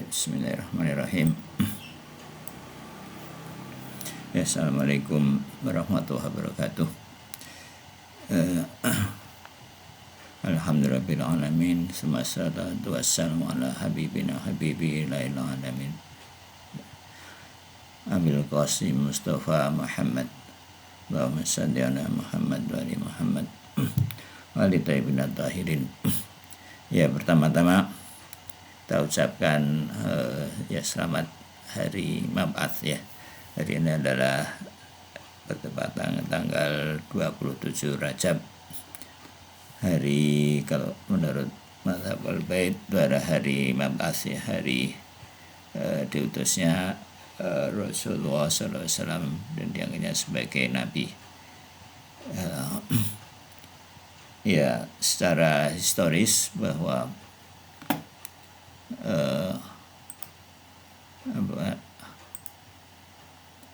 Bismillahirrahmanirrahim. Assalamualaikum warahmatullahi wabarakatuh. Alhamdulillahirabbil alamin. Wassalatu wassalamu ala habibina habibi ilal alamin. Abil Qasim Mustafa Muhammad. Allahumma shalli ala Muhammad wa ali Muhammad. Wa ali thayyibin tahirin. Ya, pertama-tama kita ucapkan selamat hari Mab'ats ya. Hari ini adalah bertepatan tanggal 27 Rajab. Hari kalau menurut mazhab Al-Bait itu adalah hari Mab'ats ya, hari diutusnya Rasulullah SAW dan dianggapnya sebagai nabi. Ya, secara historis bahwa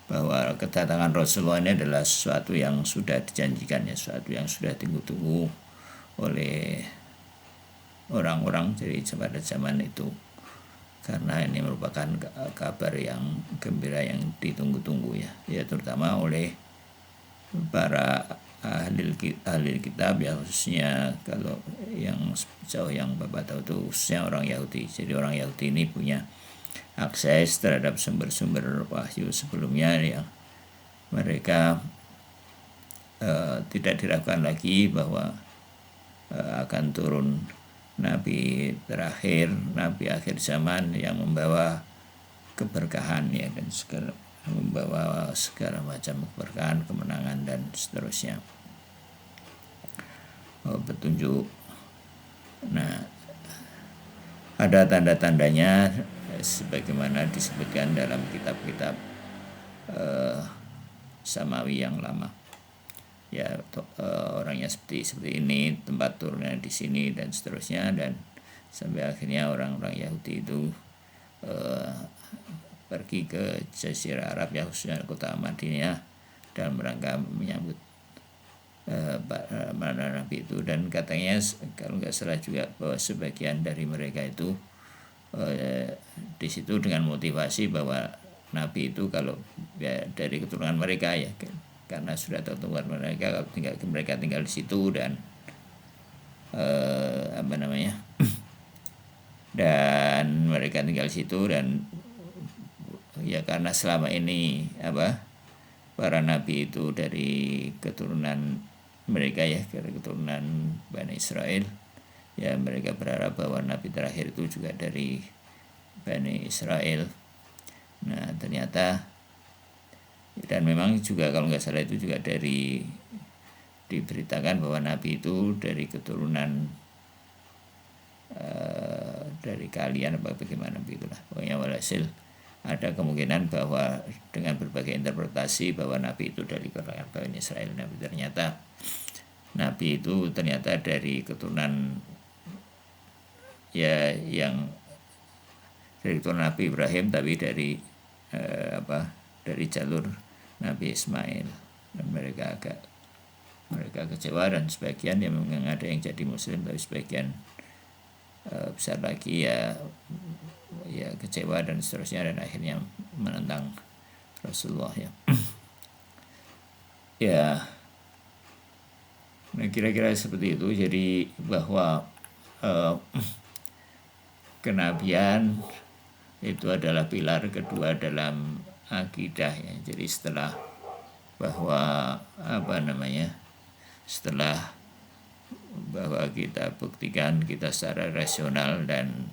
bahwa kedatangan Rasulullah ini adalah sesuatu yang sudah dijanjikan ya, sesuatu yang sudah ditunggu-tunggu oleh orang-orang jadi pada zaman itu, karena ini merupakan kabar yang gembira yang ditunggu-tunggu ya terutama oleh para ahli kitab ya, khususnya kalau yang jauh yang Bapak tahu itu khususnya orang Yahudi. Jadi orang Yahudi ini punya akses terhadap sumber-sumber wahyu sebelumnya yang mereka tidak diragukan lagi bahwa akan turun nabi terakhir, nabi akhir zaman yang membawa keberkahan ya, dan membawa segala macam keberkahan, kemenangan dan seterusnya, petunjuk. Nah, ada tanda-tandanya sebagaimana disebutkan dalam kitab-kitab Samawi yang lama ya, orangnya seperti ini, tempat turunnya di sini dan seterusnya, dan sampai akhirnya orang-orang Yahudi itu pergi ke Jazirah Arab ya, khususnya kota Madinah dalam rangka menyambut mana Nabi itu. Dan katanya kalau nggak salah juga bahwa sebagian dari mereka itu di situ dengan motivasi bahwa Nabi itu kalau ya dari keturunan mereka ya, karena sudah tahu keturunan mereka kalau mereka tinggal di situ dan dan mereka tinggal di situ, dan ya karena selama ini para nabi itu dari keturunan mereka ya, dari keturunan Bani Israel ya, mereka berharap bahwa nabi terakhir itu juga dari Bani Israel. Nah, ternyata dan memang juga kalau nggak salah itu juga diberitakan bahwa nabi itu dari keturunan dari kalian apa bagaimana begitulah, pokoknya walhasil ada kemungkinan bahwa dengan berbagai interpretasi bahwa nabi itu dari kalangan Bani Israel. Nabi ternyata nabi itu ternyata dari keturunan ya, yang dari keturunan Nabi Ibrahim, tapi dari dari jalur Nabi Ismail. Dan mereka kecewa, dan sebagian yang memang ada yang jadi muslim, tapi sebagian besar lagi ya kecewa dan seterusnya, dan akhirnya menentang Rasulullah ya. Ya, nah kira-kira seperti itu. Jadi bahwa kenabian itu adalah pilar kedua dalam akidah ya. Jadi setelah bahwa setelah bahwa kita buktikan kita secara rasional dan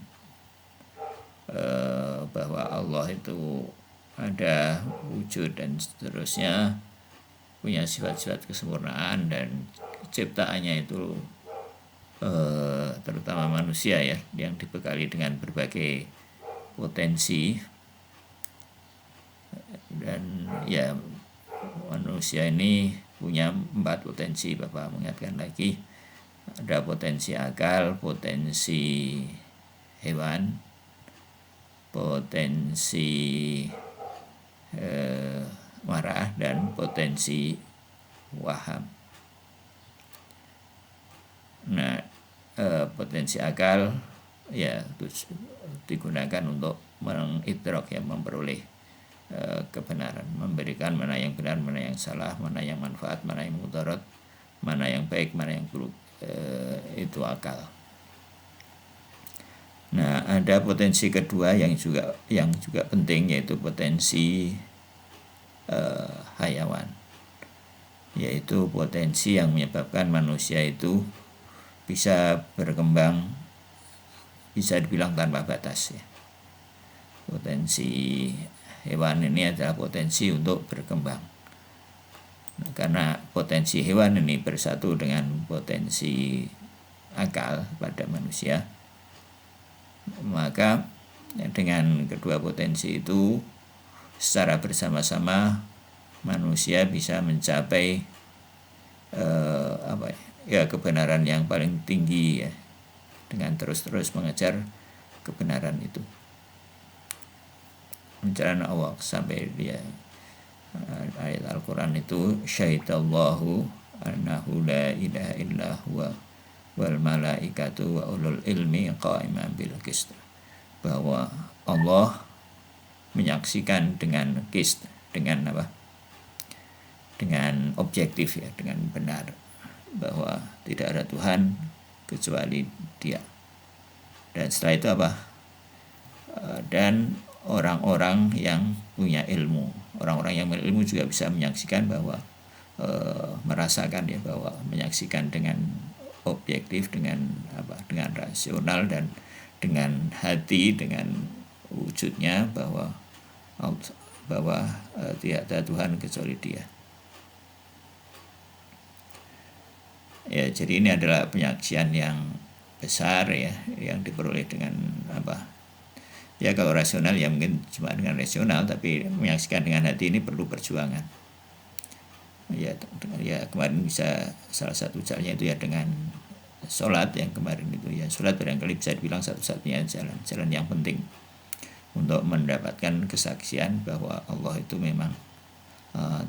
bahwa Allah itu ada wujud dan seterusnya, punya sifat-sifat kesempurnaan, dan ciptaannya itu terutama manusia ya, yang dibekali dengan berbagai potensi, dan ya manusia ini punya 4 potensi. Bapak mengingatkan lagi, ada potensi akal, potensi hewan, potensi marah, dan potensi waham. Nah, potensi akal ya digunakan untuk mengidrak, ya, memperoleh kebenaran, memberikan mana yang benar, mana yang salah, mana yang manfaat, mana yang mudarat, mana yang baik, mana yang buruk. Itu akal. Nah, ada potensi kedua yang juga penting, yaitu potensi hayawan, yaitu potensi yang menyebabkan manusia itu bisa berkembang, bisa dibilang tanpa batas, ya. Potensi hewan ini adalah potensi untuk berkembang. Nah, karena potensi hewan ini bersatu dengan potensi akal pada manusia, maka dengan kedua potensi itu secara bersama-sama manusia bisa mencapai kebenaran yang paling tinggi, ya, dengan terus-terus mengejar kebenaran itu. Menjalan Allah sampai dia ayat Al-Quran itu, syahidallahu annahu la ilaha illa huwa wal malaikatu wa ulul ilmi qa'iman bil qist, bahwa Allah menyaksikan dengan qist, dengan dengan objektif, ya, dengan benar, bahwa tidak ada Tuhan kecuali Dia. Dan setelah itu dan orang-orang yang punya ilmu, orang-orang yang berilmu juga bisa menyaksikan bahwa merasakan, ya, bahwa menyaksikan dengan objektif, dengan rasional dan dengan hati, dengan wujudnya, bahwa tidak ada Tuhan kecuali Dia. Ya, jadi ini adalah penyaksian yang besar, ya, yang diperoleh dengan ya, kalau rasional ya mungkin cuma dengan rasional, tapi menyaksikan dengan hati ini perlu perjuangan. Ya, kemarin bisa salah satu caranya itu ya dengan sholat yang kemarin itu, ya, sholat barangkali bisa dibilang satu-satunya jalan yang penting untuk mendapatkan kesaksian bahwa Allah itu memang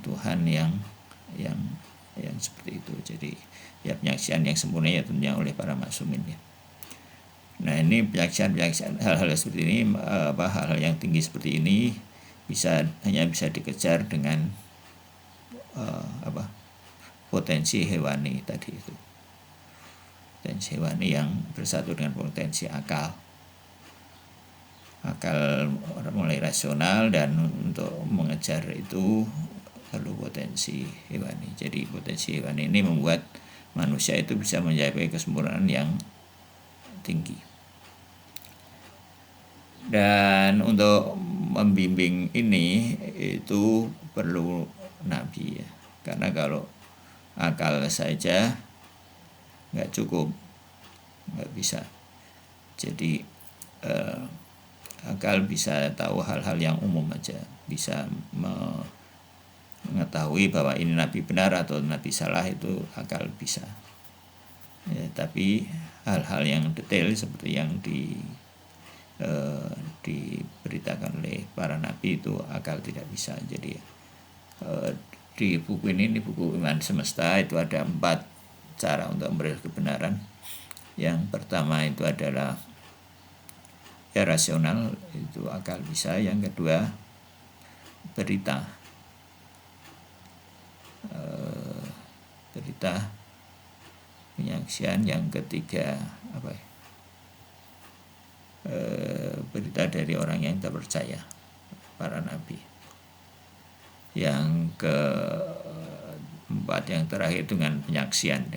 Tuhan yang seperti itu. Jadi, ya, penyaksian yang sempurna ya tentunya oleh para maksumin, ya. Nah, ini penyaksian hal-hal seperti ini, hal-hal yang tinggi seperti ini hanya bisa dikejar dengan potensi hewani tadi itu. Potensi hewani yang bersatu dengan potensi akal mulai rasional, dan untuk mengejar itu perlu potensi hewani. Jadi potensi hewani ini membuat manusia itu bisa mencapai kesempurnaan yang tinggi. Dan untuk membimbing ini itu perlu nabi, ya. Karena kalau akal saja nggak cukup, nggak bisa. Jadi akal bisa tahu hal-hal yang umum aja, bisa mengetahui bahwa ini nabi benar atau nabi salah, itu akal bisa. Ya, tapi hal-hal yang detail seperti yang diberitakan oleh para nabi itu akal tidak bisa. Jadi di buku ini buku Iman Semesta, itu ada 4 cara untuk memperoleh kebenaran. Yang pertama itu adalah ya rasional, itu akal bisa. Yang kedua berita penyaksian. Yang ketiga berita dari orang yang terpercaya, para nabi. Yang keempat, yang terakhir dengan penyaksian,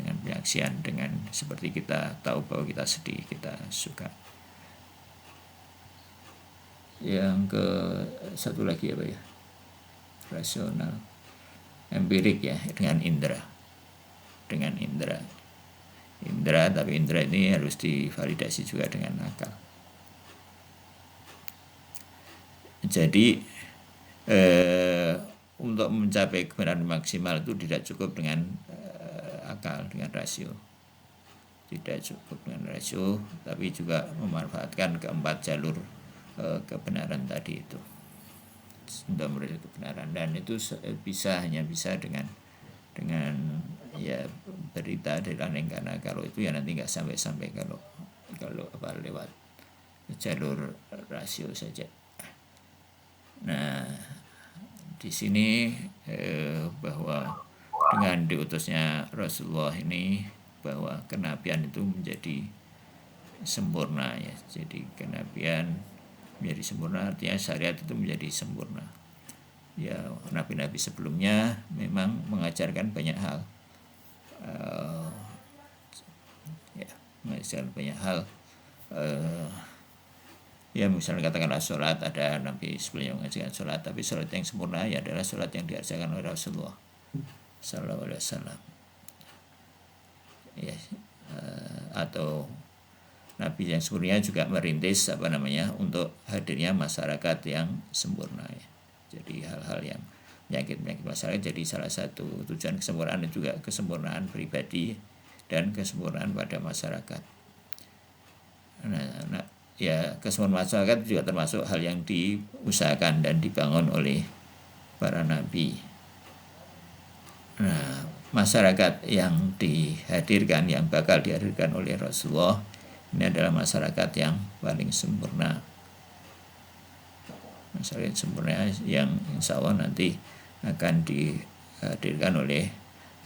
dengan seperti kita tahu bahwa kita sedih, kita suka. Yang ke satu lagi rasional, empirik, ya, dengan indera. Tapi indera ini harus divalidasi juga dengan akal. Jadi untuk mencapai kebenaran maksimal itu tidak cukup dengan akal, dengan rasio. Tidak cukup dengan rasio, tapi juga memanfaatkan keempat jalur kebenaran tadi itu untuk meraih kebenaran. Dan itu hanya bisa dengan ya berita dari lain, karena kalau itu ya nanti nggak sampai kalau lewat jalur rasio saja. Nah, di sini bahwa dengan diutusnya Rasulullah ini, bahwa kenabian itu menjadi sempurna ya. Jadi kenabian menjadi sempurna, artinya syariat itu menjadi sempurna. Ya, nabi-nabi sebelumnya memang mengajarkan banyak hal, mengajarkan banyak hal. Ya misalnya katakanlah sholat, ada nabi sebelumnya mengajarkan sholat, tapi sholat yang sempurna ya adalah sholat yang diajarkan oleh Rasulullah Sallallahu Alaihi Wasallam. Ya, atau nabi yang sebelumnya juga merintis untuk hadirnya masyarakat yang sempurna ya. Jadi hal-hal yang penyakit masyarakat, jadi salah satu tujuan kesempurnaan juga kesempurnaan pribadi dan kesempurnaan pada masyarakat. Nah, ya kesempurnaan masyarakat juga termasuk hal yang diusahakan dan dibangun oleh para nabi. Nah, masyarakat yang dihadirkan, yang bakal dihadirkan oleh Rasulullah, ini adalah masyarakat yang paling sempurna. Masyarakat sempurna yang insya Allah nanti akan dihadirkan oleh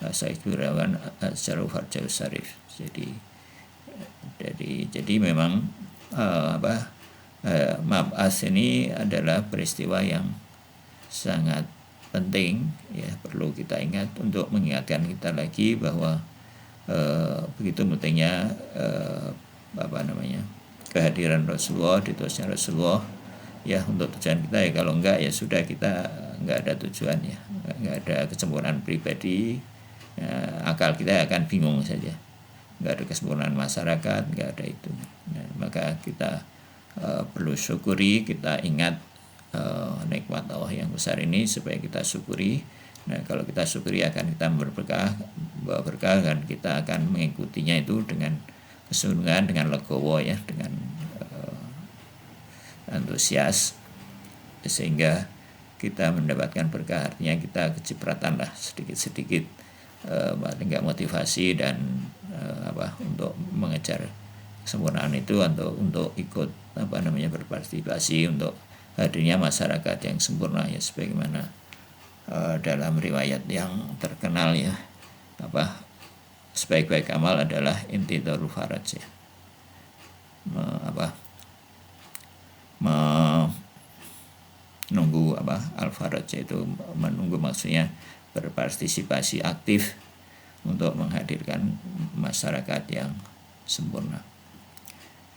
Sayyid Birawan Syarif Harjaus Syarif. Jadi memang Mab'as ini adalah peristiwa yang sangat penting ya, perlu kita ingat untuk mengingatkan kita lagi bahwa begitu pentingnya kehadiran Rasulullah, diutusnya Rasulullah ya untuk tujuan kita ya. Kalau enggak ya sudah, kita enggak ada tujuan ya, enggak ada kesempurnaan pribadi ya, akal kita akan bingung saja, enggak ada kesempurnaan masyarakat, enggak ada itu. Nah, maka kita perlu syukuri, kita ingat nikmat Allah yang besar ini supaya kita syukuri. Nah, kalau kita syukuri akan kita berkah dan kita akan mengikutinya itu dengan kesungguhan, dengan legowo ya, dengan antusias, sehingga kita mendapatkan berkah. Artinya kita kecipratan lah sedikit-sedikit paling nggak motivasi dan untuk mengejar kesempurnaan itu, untuk ikut berpartisipasi untuk hadirnya masyarakat yang sempurna ya, sebagaimana dalam riwayat yang terkenal ya, sebaik-baik amal adalah intidharul faraj ya, menunggu al-faraj, itu menunggu, maksudnya berpartisipasi aktif untuk menghadirkan masyarakat yang sempurna.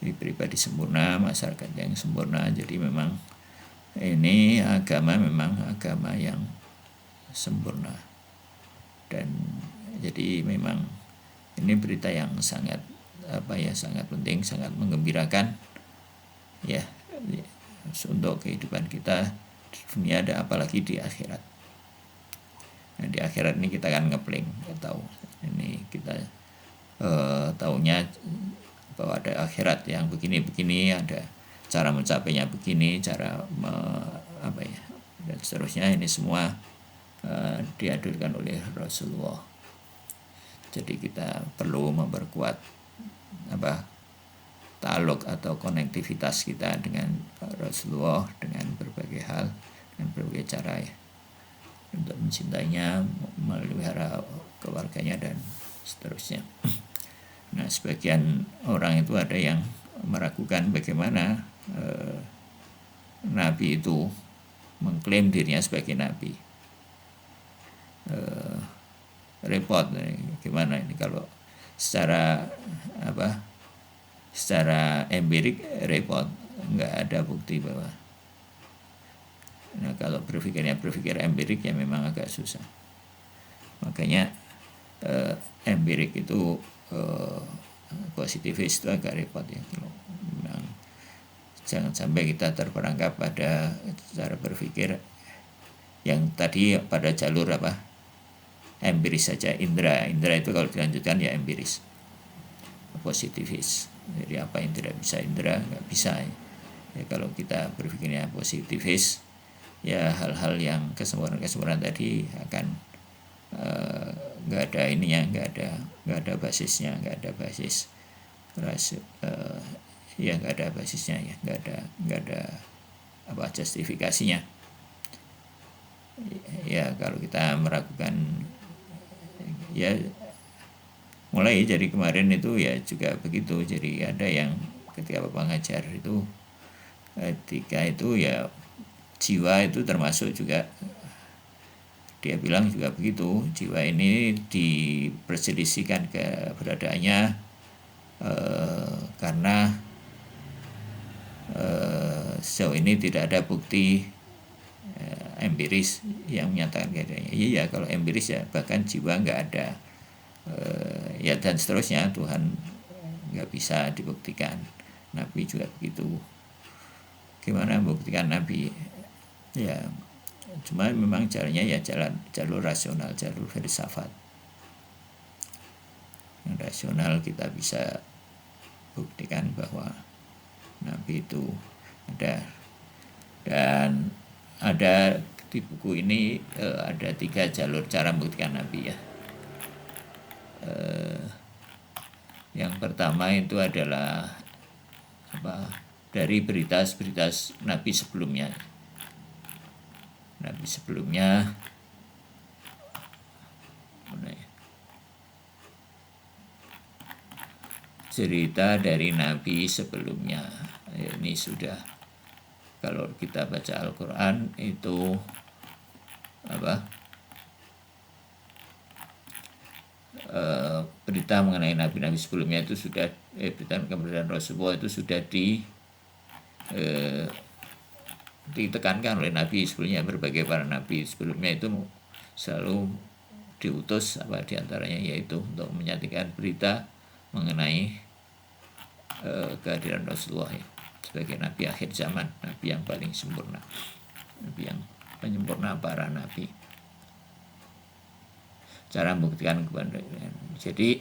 Jadi pribadi sempurna, masyarakat yang sempurna. Jadi memang ini memang agama yang sempurna. Dan jadi memang ini berita yang sangat sangat penting, sangat menggembirakan ya, untuk kehidupan kita di dunia dan apalagi di akhirat. Nah, di akhirat ini kita akan ngepling, tahu ini kita tahunya bahwa ada akhirat yang begini-begini, ada cara mencapainya begini, cara dan seterusnya. Ini semua dihadirkan oleh Rasulullah. Jadi kita perlu memperkuat ta'aluk atau konektivitas kita dengan Rasulullah dengan berbagai hal, dengan berbagai cara ya, untuk mencintainya, memelihara keluarganya dan seterusnya. Nah, sebagian orang itu ada yang meragukan bagaimana Nabi itu mengklaim dirinya sebagai Nabi. Repot, gimana ini kalau secara empirik repot, nggak ada bukti bahwa. Nah, kalau berpikir empirik ya memang agak susah. Makanya empirik itu positivis itu agak repot ya. Memang jangan sampai kita terperangkap pada cara berpikir yang tadi pada jalur empiris saja. Indra itu kalau dilanjutkan ya empiris, positivis. Jadi apa yang tidak bisa indra nggak bisa ya. Kalau kita berpikirnya positivis ya, hal-hal yang kesempurnaan tadi akan nggak ada ininya, nggak ada basisnya, nggak ada basis ya nggak ada basisnya, ya nggak ada apa justifikasinya. Ya kalau kita meragukan, ya mulai dari kemarin itu ya juga begitu. Jadi ada yang ketika Bapak ngajar itu, ketika itu ya jiwa itu termasuk juga, dia bilang juga begitu, jiwa ini diperselisihkan keberadaannya karena sejauh ini tidak ada bukti empiris yang menyatakan keadaannya. Iya, kalau empiris ya bahkan jiwa nggak ada, ya dan seterusnya, Tuhan nggak bisa dibuktikan. Nabi juga begitu. Gimana membuktikan Nabi? Ya cuma memang caranya ya jalur rasional, jalur filsafat. Yang rasional kita bisa buktikan bahwa Nabi itu ada. Dan ada di buku ini ada 3 jalur cara membuktikan Nabi, ya. Yang pertama itu adalah dari berita Nabi sebelumnya. Nabi sebelumnya, cerita dari Nabi sebelumnya. Ini sudah, kalau kita baca Al-Quran itu berita mengenai nabi-nabi sebelumnya itu sudah, berita keberadaan Rasulullah itu sudah ditekankan oleh Nabi sebelumnya. Berbagai para Nabi sebelumnya itu selalu diutus diantaranya yaitu untuk menyatakan berita mengenai kehadiran Rasulullah, ya, sebagai Nabi akhir zaman, Nabi yang paling sempurna, Nabi yang penyempurna para Nabi. Cara membuktikan kepada, jadi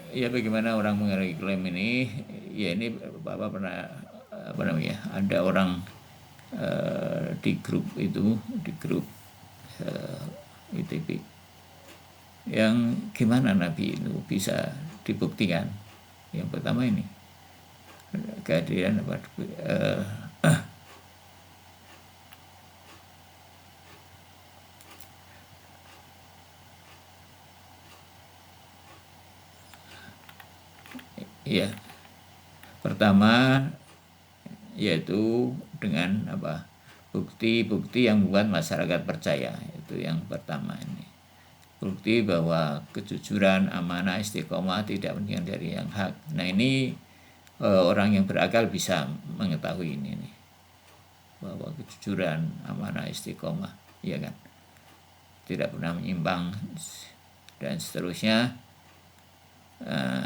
ya bagaimana orang mengenai klaim ini, ya ini Bapak pernah ada orang di grup ITB yang gimana Nabi itu bisa dibuktikan. Yang pertama ini kehadiran ya, pertama yaitu dengan bukti-bukti yang membuat masyarakat percaya. Itu yang pertama ini. Bukti bahwa kejujuran, amanah, istiqomah tidak meninggal dari yang hak. Nah ini orang yang berakal bisa mengetahui ini nih, bahwa kejujuran, amanah, istiqomah, ya kan, tidak pernah menyimpang dan seterusnya.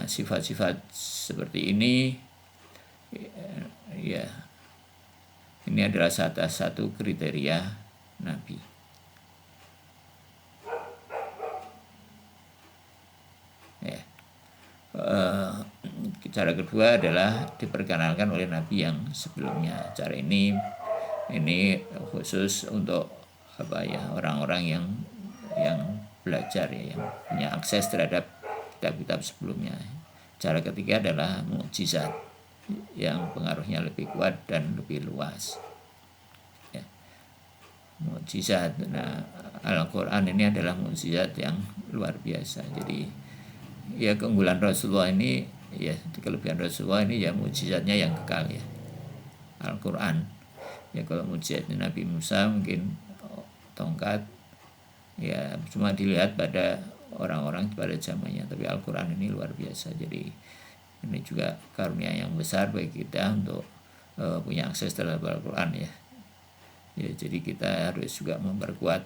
Sifat-sifat seperti ini, ya, ini adalah satu kriteria Nabi. Ya. Cara kedua adalah diperkenalkan oleh Nabi yang sebelumnya. Cara ini khusus untuk orang-orang yang belajar, ya, yang punya akses terhadap kitab-kitab sebelumnya. Cara ketiga adalah mukjizat yang pengaruhnya lebih kuat dan lebih luas. Ya. Mukjizat. Nah, Al-Quran ini adalah mukjizat yang luar biasa. Jadi ya keunggulan Rasulullah ini, ya kelebihan Rasulullah ini, ya mukjizatnya yang kekal, ya. Al-Quran. Ya kalau mukjizatnya Nabi Musa mungkin tongkat, ya cuma dilihat pada orang-orang pada zamannya, tapi Al-Quran ini luar biasa. Jadi ini juga karunia yang besar bagi kita untuk punya akses terhadap Al-Quran, ya. Ya jadi kita harus juga memperkuat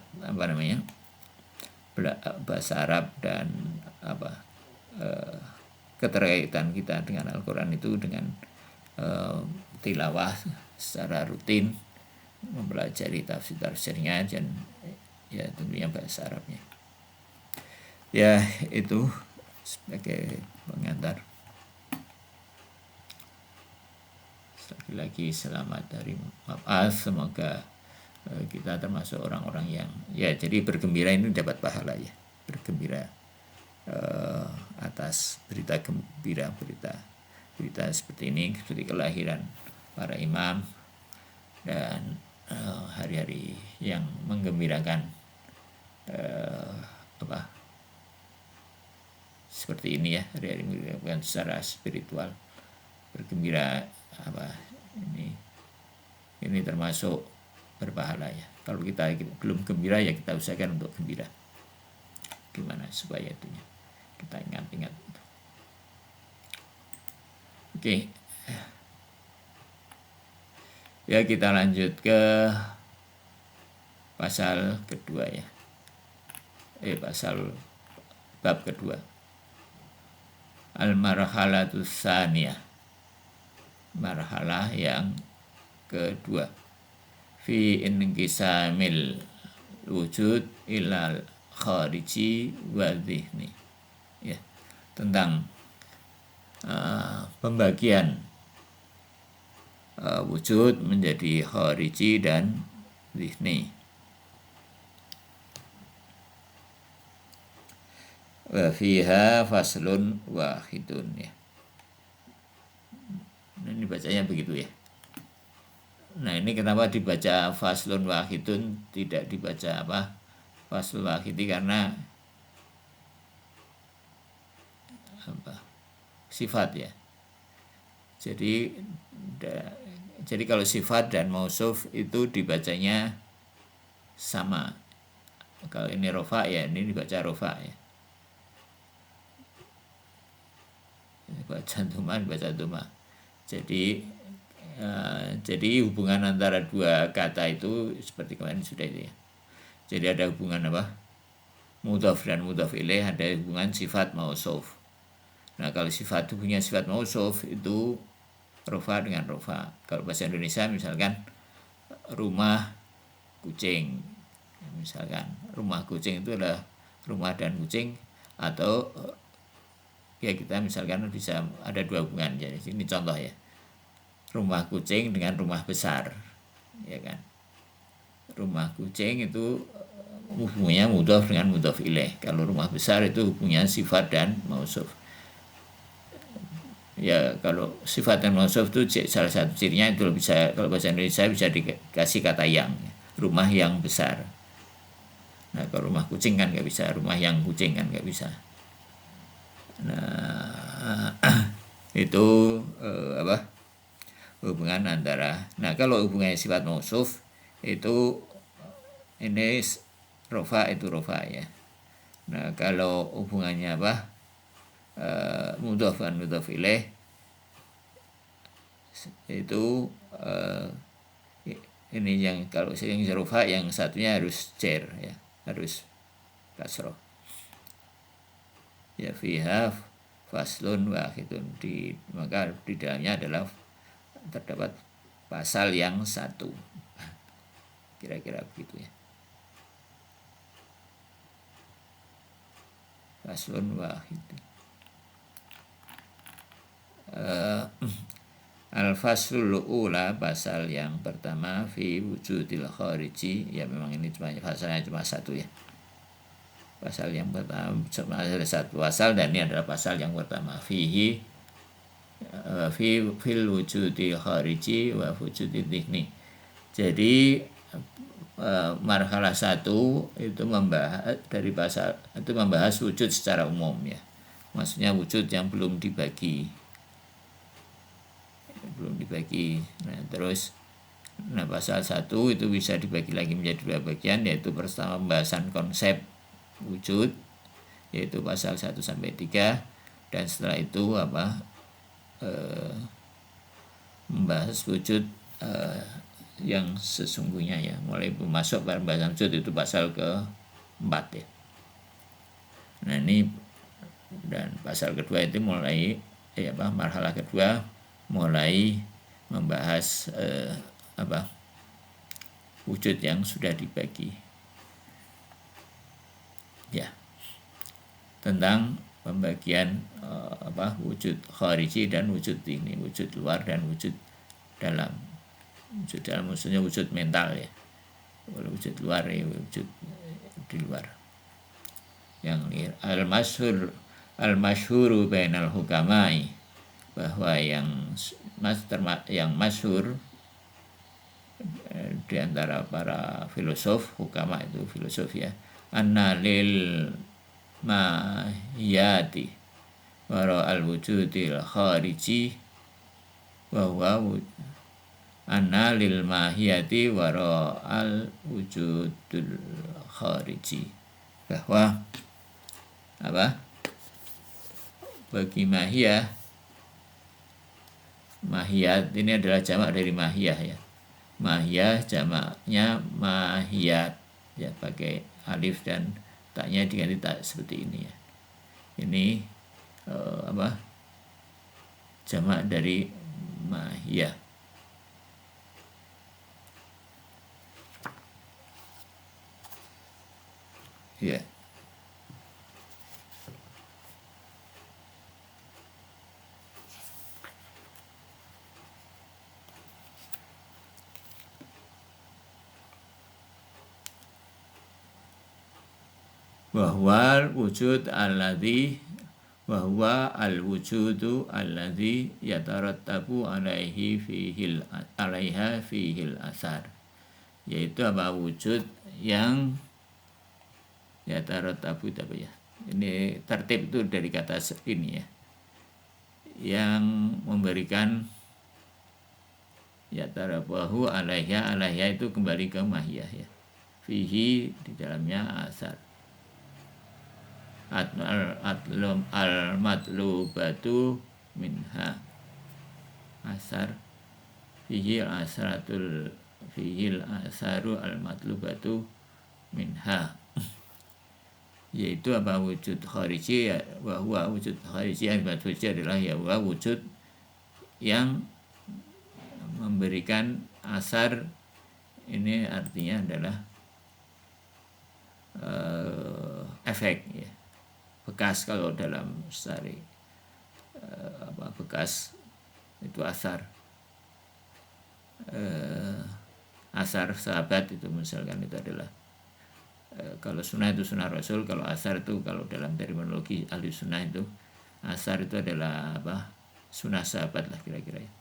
bahasa Arab dan keterkaitan kita dengan Al-Quran itu dengan tilawah secara rutin, mempelajari tafsirnya, dan ya tentunya bahasa Arabnya. Ya itu sebagai pengantar. Sekali lagi selamat hari Maaf, semoga kita termasuk orang-orang yang, ya jadi bergembira ini dapat pahala, ya, bergembira atas berita gembira, berita seperti ini, seperti kelahiran para imam dan hari-hari yang menggembirakan seperti ini ya, hari-hari menggembirakan secara spiritual, bergembira ini termasuk berpahala ya. Kalau kita belum gembira ya kita usahakan untuk gembira. Gimana supaya itunya kita ingat-ingat. Oke. Ya, kita lanjut ke pasal kedua ya. Pasal bab kedua. Al-marhalatus tsaniyah. Marhalah yang kedua. Fi inqisamil wujud ilal khariji wa dhihni. Ya, tentang pembagian wujud menjadi khariji dan dhihni. Wa fiha faslun wahidun ya. Ini bacanya begitu ya. Nah, ini kenapa dibaca faslun wahidun, tidak dibaca faslun wahidi, karena sifat ya. Jadi kalau sifat dan mausuf itu dibacanya sama. Kalau ini rofa ya, ini dibaca rofa ya. Dibaca duma. Jadi hubungan antara dua kata itu seperti kemarin sudah itu ya. Jadi ada hubungan mudhaf dan mudhaf ilaih, ada hubungan sifat mausuf. Nah, kalau sifat hubungannya sifat mausuf itu rofa dengan rofa. Kalau bahasa Indonesia misalkan rumah kucing, misalkan rumah kucing itu adalah rumah dan kucing, atau ya kita misalkan bisa ada dua hubungan. Jadi ini contoh ya, rumah kucing dengan rumah besar, ya kan. Rumah kucing itu hubungannya mudhaf dengan mudhaf ilaih. Kalau rumah besar itu hubungannya sifat dan mausuf. Ya, kalau sifat dan mausuf itu salah satu cirinya itu bisa, kalau bahasa Indonesia bisa dikasih kata yang, rumah yang besar. Nah, kalau rumah kucing kan nggak bisa, rumah yang kucing kan nggak bisa. Nah, itu hubungan antara. Nah, kalau hubungannya sifat mausuf itu ini rofa, itu rofa ya. Nah, kalau hubungannya mudhaf dan mudhaf ilaih itu ini yang kalau yang rofa, yang satunya harus jar ya, harus kasroh. Ya, fiha faslun wahidun, maka di dalamnya adalah terdapat pasal yang satu. Kira-kira begitu ya. Faslun wahidun. Al-faslul ula, pasal yang pertama, fi wujudil khariji. Ya, memang ini pasalnya cuma satu ya. Pasal yang pertama cuma ada satu pasal, dan ini adalah pasal yang pertama. Fil wujudil khariji wa wujudil dhihni. Jadi marhalah satu itu membahas dari pasal itu membahas wujud secara umum ya. Maksudnya wujud yang belum dibagi. Nah, terus pasal 1 itu bisa dibagi lagi menjadi dua bagian, yaitu pertama pembahasan konsep wujud, yaitu pasal 1 sampai 3, dan setelah itu membahas wujud yang sesungguhnya ya, mulai masuk pada pembahasan wujud itu pasal ke-4 ya. Nah, ini dan pasal kedua itu mulai marhalah kedua mulai membahas wujud yang sudah dibagi ya, tentang pembagian wujud khariji dan wujud ini, wujud luar dan wujud dalam. Wujud dalam maksudnya wujud mental ya, wujud luar ya, wujud di luar. Yang al-masyhur al-masyhuru bainal hukamai, bahwa yang masyhur di antara para filosof, hukama itu filosof ya, anna lil mahiyati wara al wujudil khariji wa huwa anna lil mahiyati wara al wujudul khariji, bahwa apa, bagi mahiyah, mahiyat ini adalah jamak dari mahiyah ya, mahiyah jamaknya mahiyat ya, pakai alif dan taknya diganti tak seperti ini ya. Ini apa, jamak dari mahiyah ya. Wahwa wujud alladhi wahwa al-wujudu alladhi yatarattabu alaiha fihil asar, yaitu apa, wujud yang yatarattabu apa ya, ini tertib itu dari kata ini ya, yang memberikan yatarabahu alaiha itu kembali ke mahiyah ya, fihi di dalamnya asar, al-matlubatu minha asar, fihi asaru al-matlubatu minha, yaitu apa, wujud khariji ya, bahwa wujud khariji yang adalah ya wujud yang memberikan asar, ini artinya adalah efek ya, bekas. Kalau dalam sehari bekas itu asar, asar sahabat itu misalkan itu adalah kalau sunnah itu sunnah Rasul, kalau asar itu kalau dalam terminologi ahli sunnah itu asar itu adalah apa, sunnah sahabat lah kira-kira ya.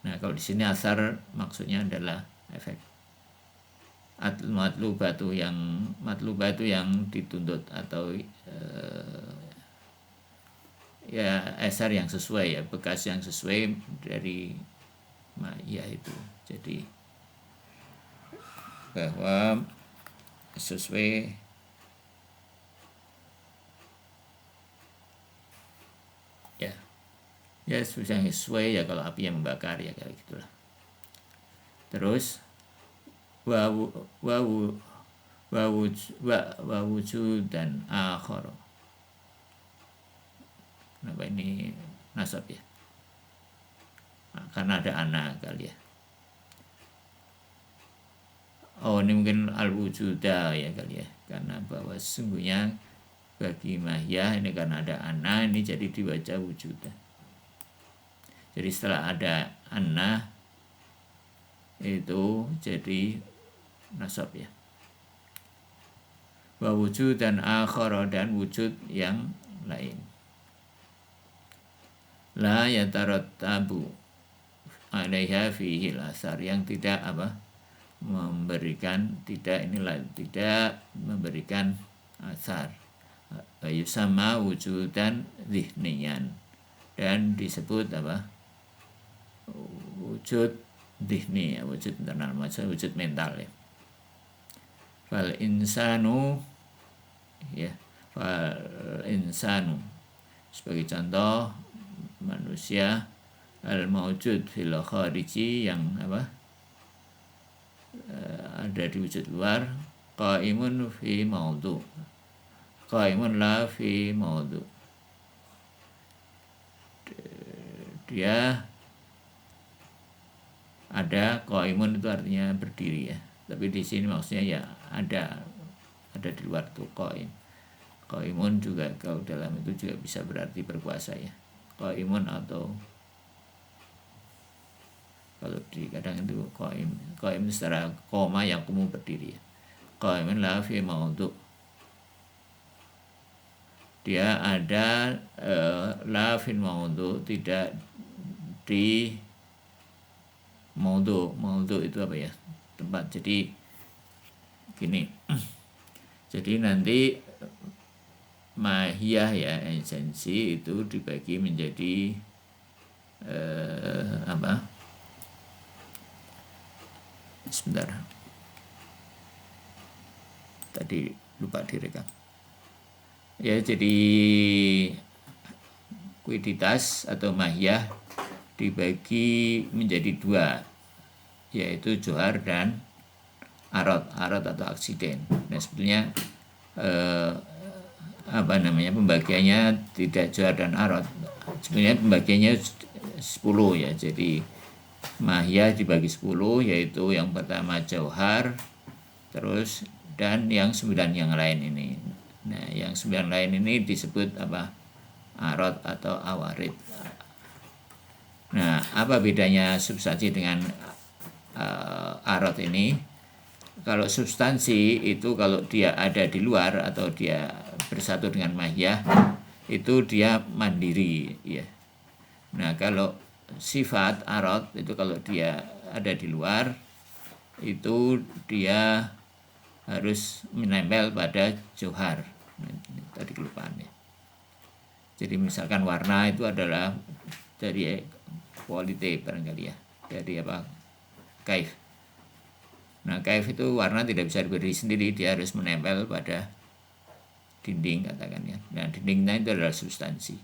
Nah kalau di sini asar maksudnya adalah efek. Matlubatu yang dituntut atau ya asar yang sesuai ya, bekas yang sesuai dari ya itu, jadi bahwa sesuai ya sesuai ya, kalau api yang membakar ya kayak gitulah. Terus wujud dan akhir. Kenapa ini nasab ya? Nah, karena ada anak kali ya. Oh ini mungkin al-wujuda ya kali ya, karena bahwa sesungguhnya bagi mahiyah ini karena ada anak, ini jadi dibaca wujuda. Jadi setelah ada anak itu jadi nasab ya. Wa wujud dan akhara, dan wujud yang lain. La yatarattabu alaiha fihil asar, yang tidak apa, memberikan, tidak memberikan asar. Yusama wujudan dhihniyan, dan disebut apa, wujud dhihni ya, wujud internal, maksudnya wujud mental ya. Fal insanu ya, fal insanu sebagai contoh manusia, al maujud fil khariji, yang apa, ada di wujud luar, qaimun fi maudhu, qaimun la fi maudhu, dia ada, qaimun itu artinya berdiri ya, tapi di sini maksudnya ya ada di luar tuh qaim. Qaimun juga kalau dalam itu juga bisa berarti berkuasa ya, qaimun, atau kalau di kadang itu qaim secara koma yang kamu berdiri ya, qaimun la fi maudhu. dia ada la fil maudhu, tidak di maudhu. Maudhu itu apa ya, tempat. Jadi gini, jadi nanti mahiyah ya, esensi itu dibagi menjadi apa, sebentar, tadi lupa direkam ya. Jadi kuiditas atau mahiyah dibagi menjadi dua, yaitu johar dan arad. Arad atau aksiden. Nah sebetulnya pembagiannya tidak johar dan arad, sebenarnya pembagiannya 10 ya. Jadi mahiyah dibagi 10, yaitu yang pertama jauhar, terus dan yang 9 yang lain ini. Nah yang 9 lain ini disebut apa, arad atau awarid. Nah apa bedanya substansi dengan arad ini? Kalau substansi itu kalau dia ada di luar atau dia bersatu dengan mahiyah, itu dia mandiri ya. Nah kalau sifat arad itu kalau dia ada di luar, itu dia harus menempel pada johar. Nah, tadi kelupaan ya. Jadi misalkan warna itu adalah dari quality barangkali ya, dari apa, kaif. Nah kaif itu warna tidak bisa berdiri sendiri, dia harus menempel pada dinding katakan ya. Nah dindingnya itu adalah substansi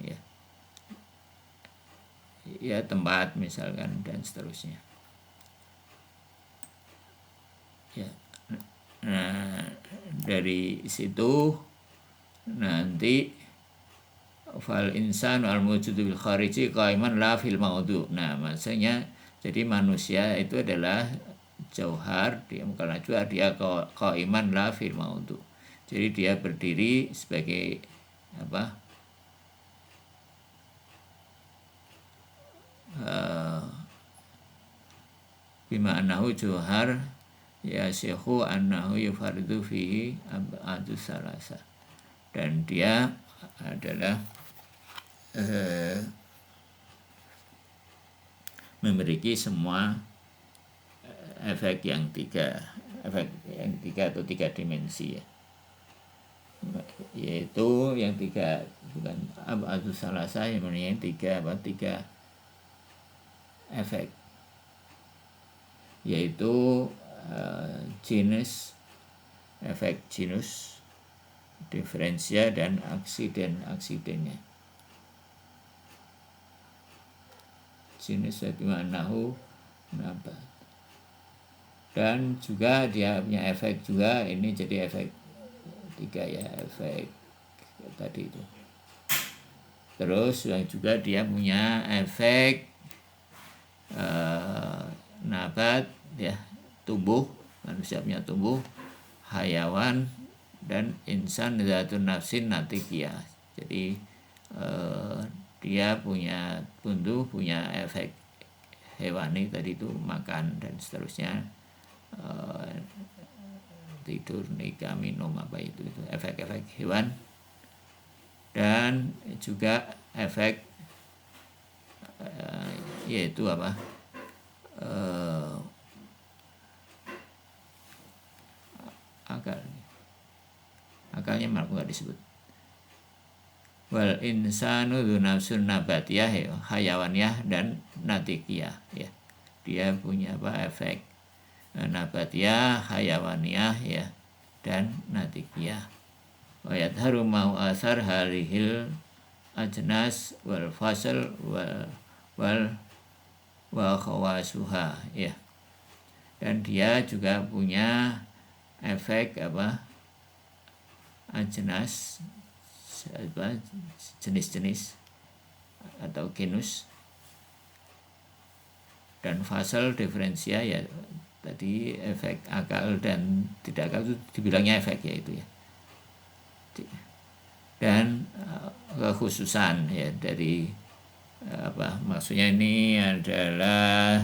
ya, ya tempat misalkan dan seterusnya ya. Nah dari situ nanti fal insan al mawjudu bil khariji qaiman la fil maudhu. Nah maksudnya jadi manusia itu adalah jauhar, dia karena juga dia qaiman la fil maudhu. Jadi dia berdiri sebagai apa, bima annahu jauhar ya syekhu annahu yufaridu fihi abadu salasa. Dan dia adalah memiliki semua efek yang tiga atau tiga dimensi ya. Yaitu yang tiga, bukan abadu salasa, yang namanya tiga efek, yaitu genus, efek genus, diferensia, dan aksidennya. Jenis bagaimanahu nabat. Dan juga dia punya efek juga, ini jadi efek tiga ya, efek tadi itu. Terus yang juga dia punya efek nabat ya, tubuh, manusia punya tubuh, hayawan, dan insan zatun nafsin natikiyah. Jadi dia punya tubuh, punya efek hewani tadi itu, makan dan seterusnya, tidur, nikah, minum, apa itu efek-efek hewan. Dan juga efek yaitu apa, akalnya malah nggak disebut. Wal insanu dzu nafsun nabatiyah ya, hayawaniyah dan natikiyah ya. Dia punya apa, efek nabatiyah, hayawaniyah ya, dan natikiyah. Wa yadharu mau asar halihil ajnas wal fasal wal khawasuha ya. Dan dia juga punya efek apa, ajnas, jenis-jenis atau genus, dan fasal, diferensia ya, tadi efek akal dan tidak akal itu dibilangnya efek ya itu ya. Dan kekhususan ya dari apa, maksudnya ini adalah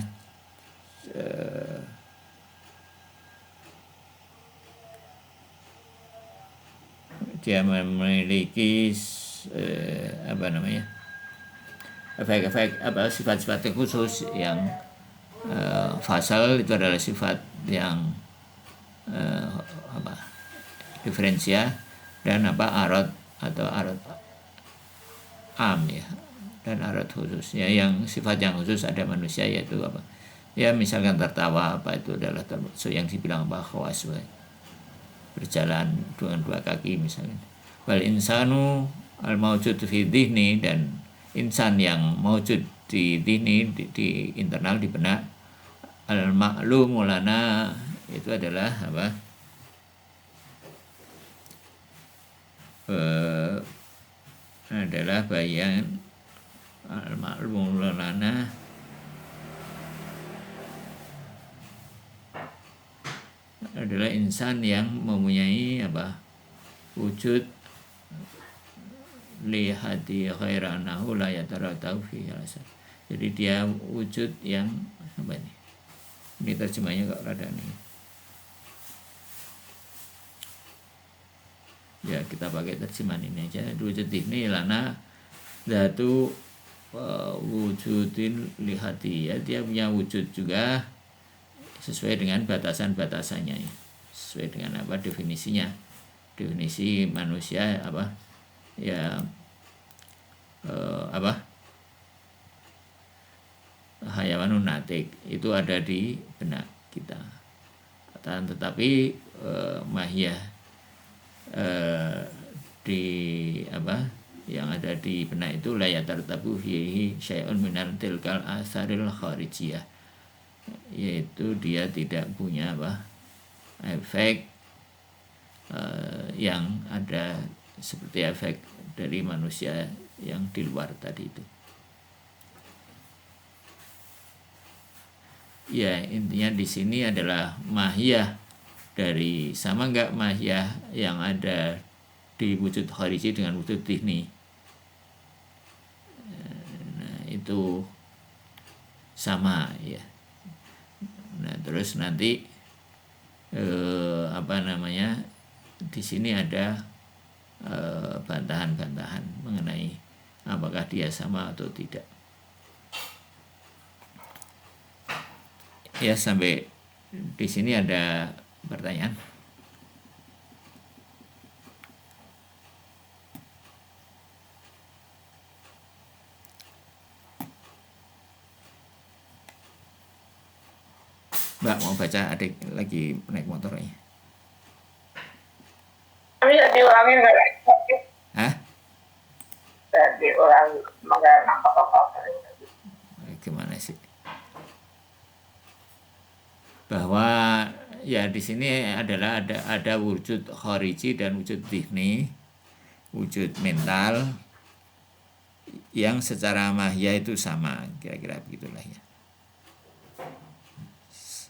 dia memiliki efek-efek sifat-sifat khusus yang fasal itu adalah sifat yang diferensia, dan arad atau arad am ya, dan arad khusus ya, yang sifat yang khusus ada manusia, yaitu misalkan tertawa, itu adalah termasuk yang dibilang khawas, berjalan dengan dua kaki misalnya. Wal insanu al maujud fi dhihni, dan insan yang maujud di dhihni, di internal, di benak. Al ma'lumu lana itu adalah adalah bayan. Al ma'lumu lana adalah insan yang mempunyai wujud lihati khairanahu la yataratau fi rasa. Jadi dia wujud yang ini terjemahnya kok rada nih. Ya kita pakai terjemahan ini aja. Wujud ini lana zatu wujudin lihati, ya, dia punya wujud juga sesuai dengan batasan-batasannya, sesuai dengan definisinya. Definisi manusia hayawanun natik, itu ada di benak kita. Tetapi mahiyah yang ada di benak itu la yatartabu fihi syai'un minal tilkal asaril kharijiyah, yaitu dia tidak punya efek yang ada seperti efek dari manusia yang di luar tadi itu. Ya, intinya di sini adalah mahiyah dari, sama enggak mahiyah yang ada di wujud khariji dengan wujud dhihni. Nah, itu sama ya. Nah, terus nanti di sini ada bantahan-bantahan mengenai apakah dia sama atau tidak. Ya, sampai di sini ada pertanyaan? Mbak mau baca, adik lagi naik motornya. Tapi diulangi nggak? Hah? Diulangi, nggak nangkap apa-apa. Gimana sih? Bahwa ya di sini adalah ada wujud khariji dan wujud dhihni, wujud mental yang secara mahya itu sama, kira-kira begitulah ya.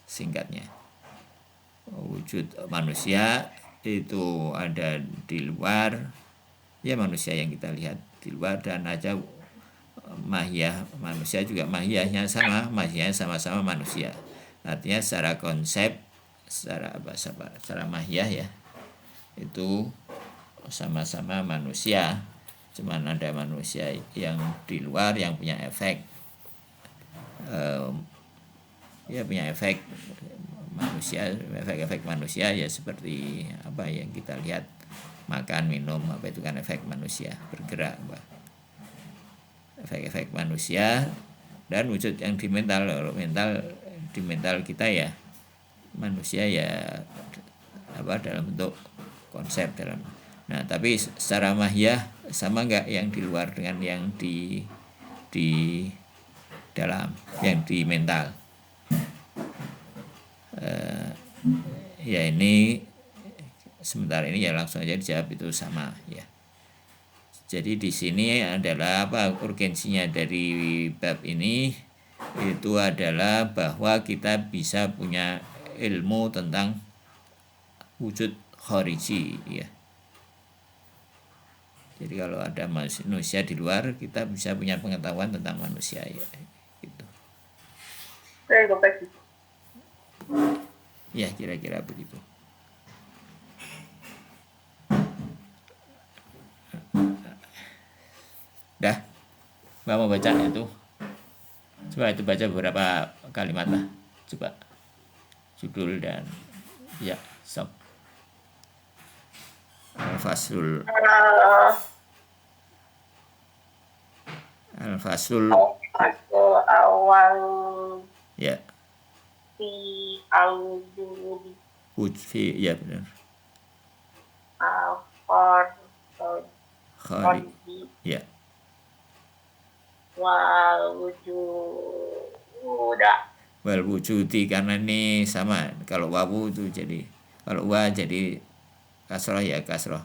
Singkatnya, wujud manusia itu ada di luar, ya manusia yang kita lihat di luar, dan ada mahiyah manusia juga, mahiyahnya sama, mahiyahnya sama-sama manusia. Artinya secara konsep, secara mahiyah ya, itu sama-sama manusia, cuman ada manusia yang di luar yang punya efek, punya efek manusia, efek-efek manusia ya, seperti yang kita lihat, makan, minum, itu kan efek manusia, bergerak, efek-efek manusia. Dan wujud yang di mental, di mental kita ya manusia ya dalam bentuk konsep dalam. Nah, tapi secara mahiyah sama enggak yang di luar dengan yang di dalam, yang di mental? Ya ini sementara ini ya langsung aja dijawab, itu sama ya. Jadi di sini adalah urgensinya dari bab ini, itu adalah bahwa kita bisa punya ilmu tentang wujud khariji ya. Jadi kalau ada manusia di luar, kita bisa punya pengetahuan tentang manusia ya, gitu. Ya, kira-kira begitu. Dah, Mbak mau baca itu. Coba itu baca beberapa kalimat lah. Coba judul dan ya, sok. Al-Faslul Al-Faslul Aku awal ya, di al-judi Ujfi ya benar. al-khar Khari khodi ya, wal wujuda. wal wujudi karena ini sama. Kalau wawu itu jadi, kalau wa jadi kasroh ya kasroh.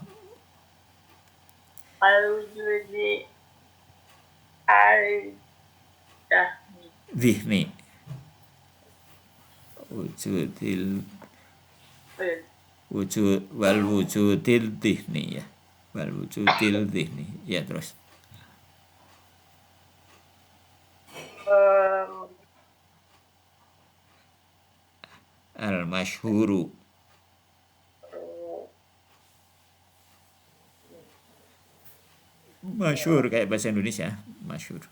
Al-wujudi al-dahmi. Zihni wujudil wal wujudil zihni ya, wal wujudil zihni ya. Terus al-masyhuru masyhur kayak bahasa Indonesia masyhur.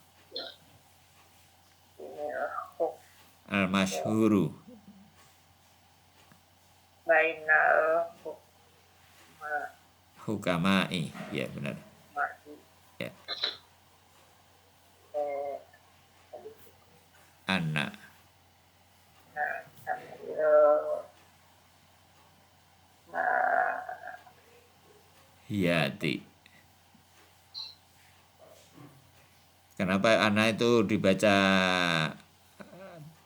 Al-masyhuru Bainal hukamai ya benar ya. Anak hiyati. Kenapa anak itu dibaca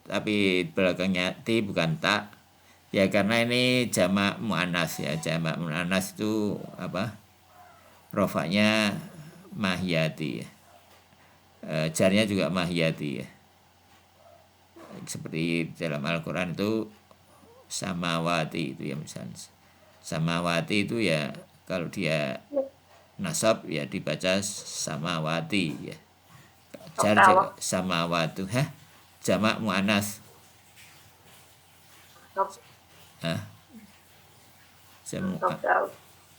tapi belakangnya ti bukan tak? Ya karena ini jamak muannas ya. Jamak muannas itu apa? Rofaknya mahiyati ya. Jarnya juga mahiyati ya. Seperti dalam Al-Quran itu samawati itu ya, misalnya samawati itu ya kalau dia nasab ya dibaca samawati ya. Jar juga samawatu jamak muannas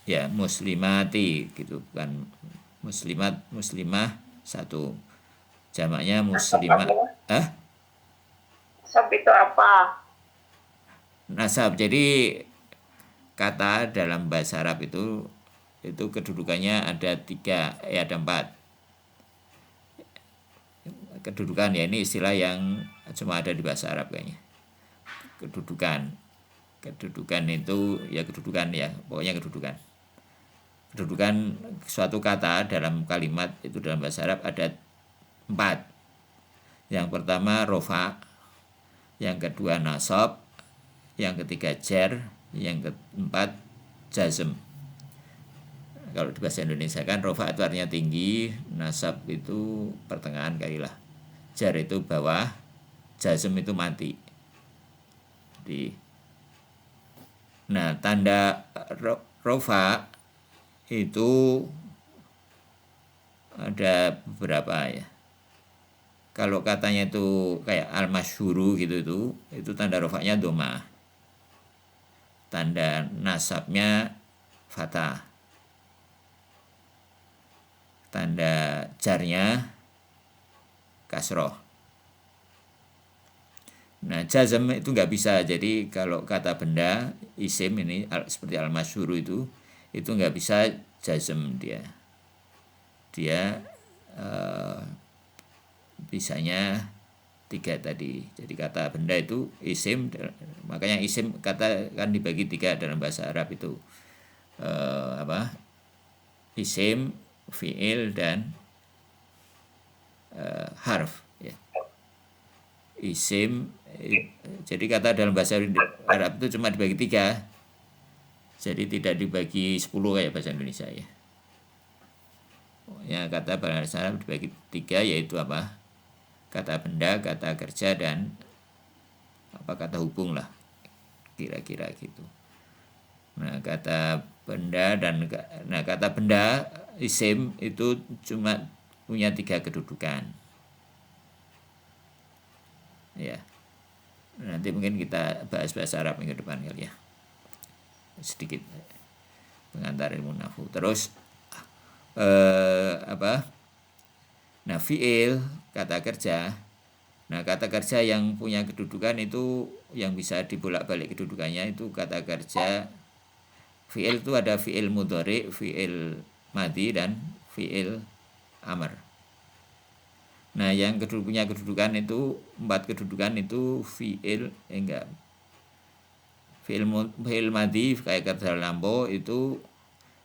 ya, muslimati gitu, bukan muslimat, muslimah satu, jamaknya muslimah. Nasab itu apa? Nasab jadi kata dalam bahasa Arab itu kedudukannya ada 3 ada 4 kedudukan ya. Ini istilah yang cuma ada di bahasa Arab kayaknya. Kedudukan itu ya kedudukan ya, pokoknya kedudukan suatu kata dalam kalimat itu dalam bahasa Arab ada 4. Yang pertama rofa, yang kedua nasab, yang ketiga jar, yang keempat jazm. Kalau di bahasa Indonesia kan rofa itu artinya tinggi, nasab itu pertengahan kali lah, jar itu bawah, jazm itu mati. Nah, tanda rofa itu ada beberapa ya. Kalau katanya itu kayak al-masyhuru gitu itu tanda rofaknya doma. Tanda nasabnya fathah. Tanda jarnya kasroh. Nah, jazm itu nggak bisa. Jadi kalau kata benda isim ini seperti al-masyhuru itu nggak bisa jazm dia. Bisanya 3 tadi. Jadi kata benda itu isim, makanya isim kata kan dibagi 3 dalam bahasa Arab itu isim, fiil dan harf ya. Isim jadi kata dalam bahasa Arab itu cuma dibagi 3, jadi tidak dibagi 10 kayak bahasa Indonesia ya. Ya, kata bahasa Arab dibagi 3 yaitu apa? Kata benda, kata kerja, dan kata hubung lah, kira-kira gitu. Nah, kata benda kata benda isim itu cuma punya 3 kedudukan ya. Nanti mungkin kita bahas bahasa Arab minggu depan kali ya, sedikit pengantar ilmu nahwu. Terus Nah, fi'il kata kerja. Nah, kata kerja yang punya kedudukan itu yang bisa dibolak-balik kedudukannya itu kata kerja. Fi'il itu ada fi'il mudhari, fi'il madhi, dan fi'il amr. Nah, yang punya kedudukan itu 4 kedudukan itu fi'il madhi kayak kata lambo itu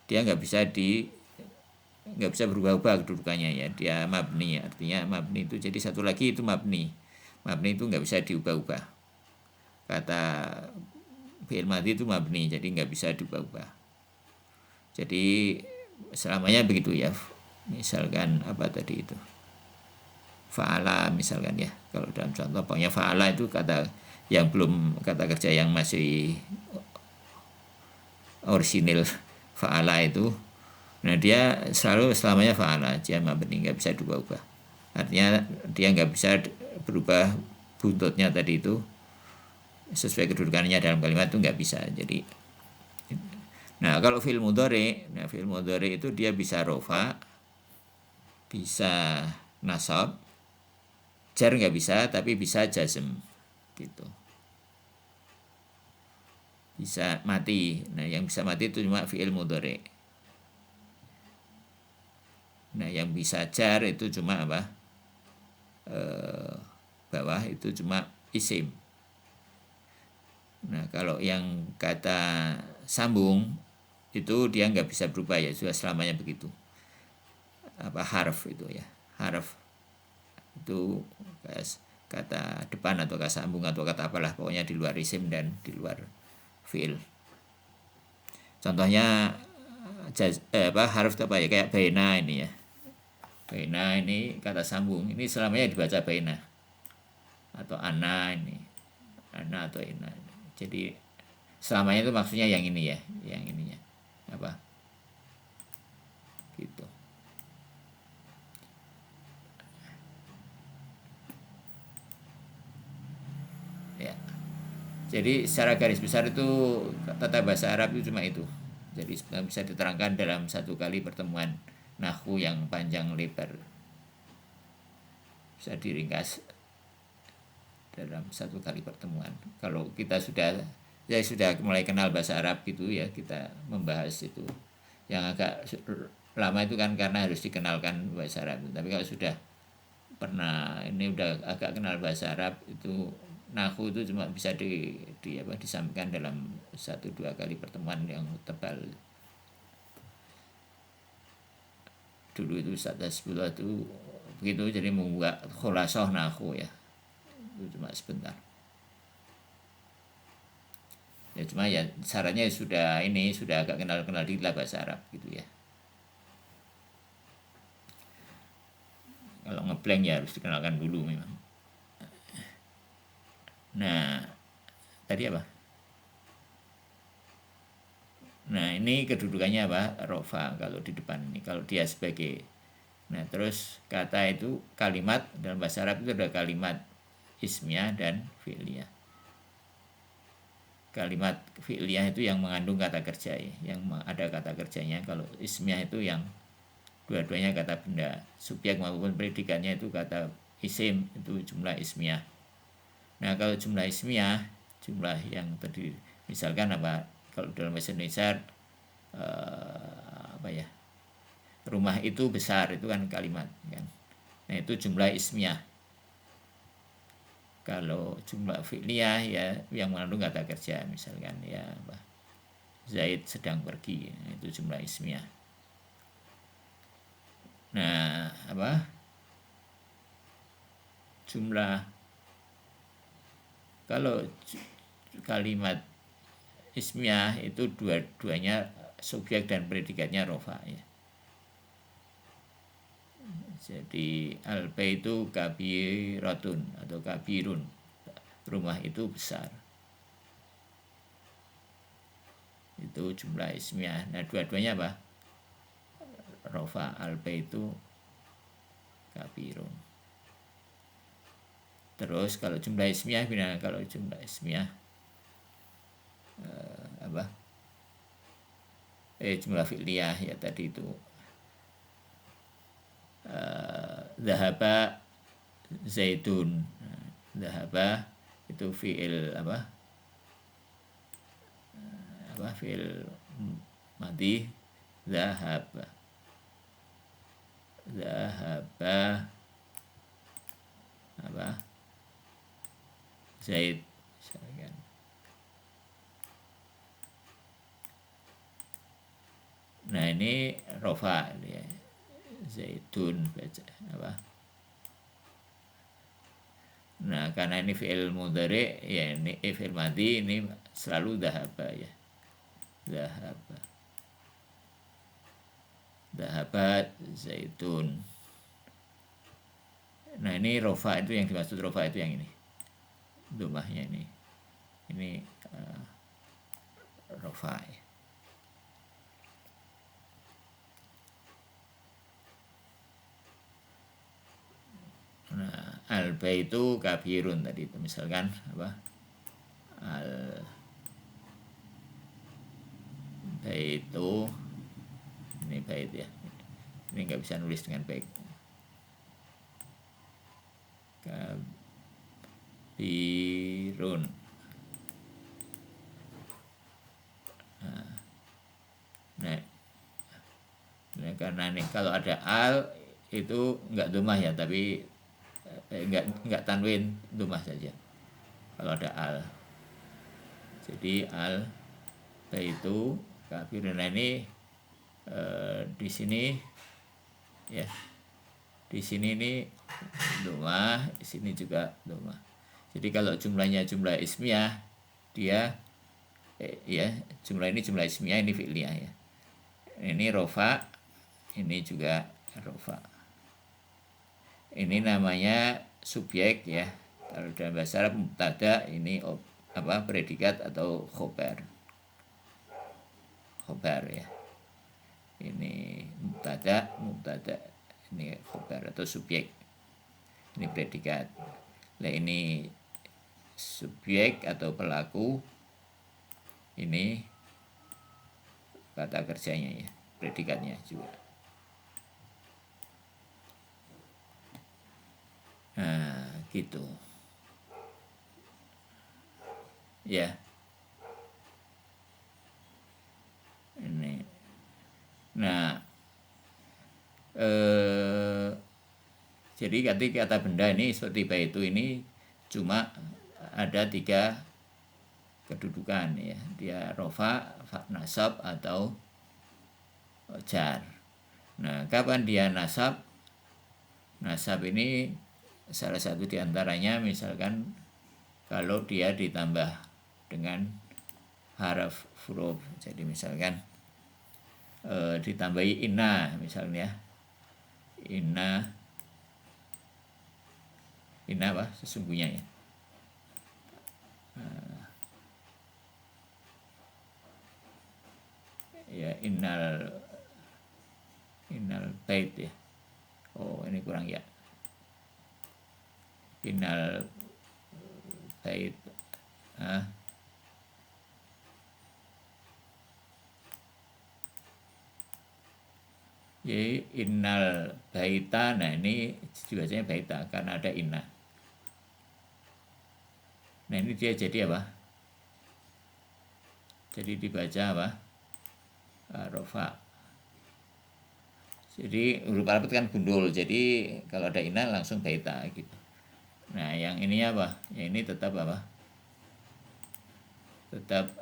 dia nggak bisa berubah-ubah kedudukannya ya, dia mabni, artinya mabni itu jadi satu lagi itu mabni itu nggak bisa diubah-ubah. Kata fi'il madhi itu mabni, jadi nggak bisa diubah-ubah, jadi selamanya begitu ya. Misalkan apa tadi itu fa'ala misalkan ya, kalau dalam contoh pokoknya fa'ala itu kata yang belum kata kerja yang masih orisinil fa'ala itu. Nah, dia selalu selamanya fa'ala, dia mabni, nggak bisa diubah-ubah. Artinya dia nggak bisa berubah buntutnya tadi itu sesuai kedudukannya dalam kalimat itu nggak bisa. Jadi, nah kalau fi'il mudhari, itu dia bisa rofa, bisa nasab, jar nggak bisa, tapi bisa jazm gitu. Bisa mati. Nah, yang bisa mati itu cuma fi'il mudhari. Nah, yang bisa jar itu cuma apa? Bawah itu cuma isim. Nah, kalau yang kata sambung itu dia nggak bisa berubah ya, sudah selamanya begitu. Apa harf itu ya, harf itu kata depan atau kata sambung atau kata apalah, pokoknya di luar isim dan di luar fi'il. Contohnya harf itu apa ya, kayak baina ini ya. Baina ini kata sambung, ini selamanya dibaca baina. Atau ana ini, ana atau ina. Jadi selamanya itu maksudnya yang ini ya, yang ininya apa gitu. Ya, jadi secara garis besar itu tata bahasa Arab itu cuma itu. Jadi bisa diterangkan dalam satu kali pertemuan nahwu yang panjang lebar, bisa diringkas dalam satu kali pertemuan. Kalau kita sudah mulai kenal bahasa Arab gitu ya, kita membahas itu. Yang agak lama itu kan karena harus dikenalkan bahasa Arab. Tapi kalau sudah pernah ini udah agak kenal bahasa Arab itu, nahwu itu cuma bisa disampaikan dalam 1-2 kali pertemuan yang tebal. Dulu itu Ustaz Hasbullah itu begitu, jadi membuat khulasah nahwu ya, itu cuma sebentar ya, cuma ya sarannya sudah agak kenal dikit lah bahasa Arab gitu ya. Kalau ngeblank ya harus dikenalkan dulu memang. Nah, tadi apa? Nah, ini kedudukannya apa? Rofa kalau di depan ini, kalau dia sebagai. Nah, terus kata itu kalimat dalam bahasa Arab itu ada kalimat ismiyah dan fi'liyah. Kalimat fi'liyah itu yang mengandung kata kerja ya, yang ada kata kerjanya. Kalau ismiyah itu yang dua-duanya kata benda, subjek maupun predikannya itu kata isim, itu jumlah ismiyah. Nah, kalau jumlah ismiyah, jumlah yang terdiri, misalkan apa, kalau dalam bahasa Indonesia rumah itu besar, itu kan kalimat kan. Nah, itu jumlah ismiyah. Kalau jumlah fi'liyah ya yang mengandung kata kerja, misalkan ya Zaid sedang pergi, itu jumlah ismiyah. Nah, jumlah, kalau kalimat ismiyah itu dua-duanya subjek dan predikatnya rofa ya. Jadi al-bait itu kabiratun atau kabirun, rumah itu besar, itu jumlah ismiyah. Nah, dua-duanya apa? Rofa, al-bait itu kabirun. Terus kalau jumlah ismiyah, kalau jumlah ismiyah jumlah fi'liyah ya tadi itu Dhahaba Zaidun. Dhahaba itu fi'il fi'il madhi. Dhahaba Zaid. Nah ini rofa ya. Zaidun baca Nah karena ini fi'il mudhari ya, ini fi'il madhi, ini selalu dhahaba ya. Dhahaba Zaidun. Nah ini rofa, itu yang dimaksud rofa itu yang ini, domahnya ini rofa ya. Nah al-baitu kabirun tadi itu misalkan al-baitu, ini bait ya, ini nggak bisa nulis dengan baik. Kabirun. Nah karena ini kalau ada al itu nggak domah ya, tapi nggak tanwin, domah saja kalau ada al. Jadi al baitu kabirun. Nah ini di sini ya, di sini ini domah, di sini juga domah. Jadi kalau jumlahnya jumlah ismiyah, dia ya jumlah ini jumlah ismiyah, ini fi'liyah ya. Ini rofa, ini juga rofa. Ini namanya subjek ya. Kalau dalam bahasa Arab mubtada, ini predikat atau khobar ya. Ini mubtada, ini khobar atau subjek, ini predikat. Nah ini subjek atau pelaku, ini kata kerjanya ya, predikatnya juga. Nah gitu ya. Ini nah jadi kata benda ini seperti baitu ini cuma ada 3 kedudukan ya. Dia rofa, nasab atau jar. Nah kapan dia nasab? Nasab ini salah satu diantaranya misalkan kalau dia ditambah dengan haraf huruf. Jadi misalkan ditambahi inna misalnya, inna apa sesungguhnya ya. Ya innal bait ya. Oh ini kurang ya. Innal bait Jadi innal baita, nah ini dibacanya baita karena ada inna. Nah ini dia jadi apa? Jadi dibaca apa? Rofa. Jadi huruf Arab kan gundul, jadi kalau ada inna langsung baita gitu. Nah yang ini apa? Yang ini tetap apa? Tetap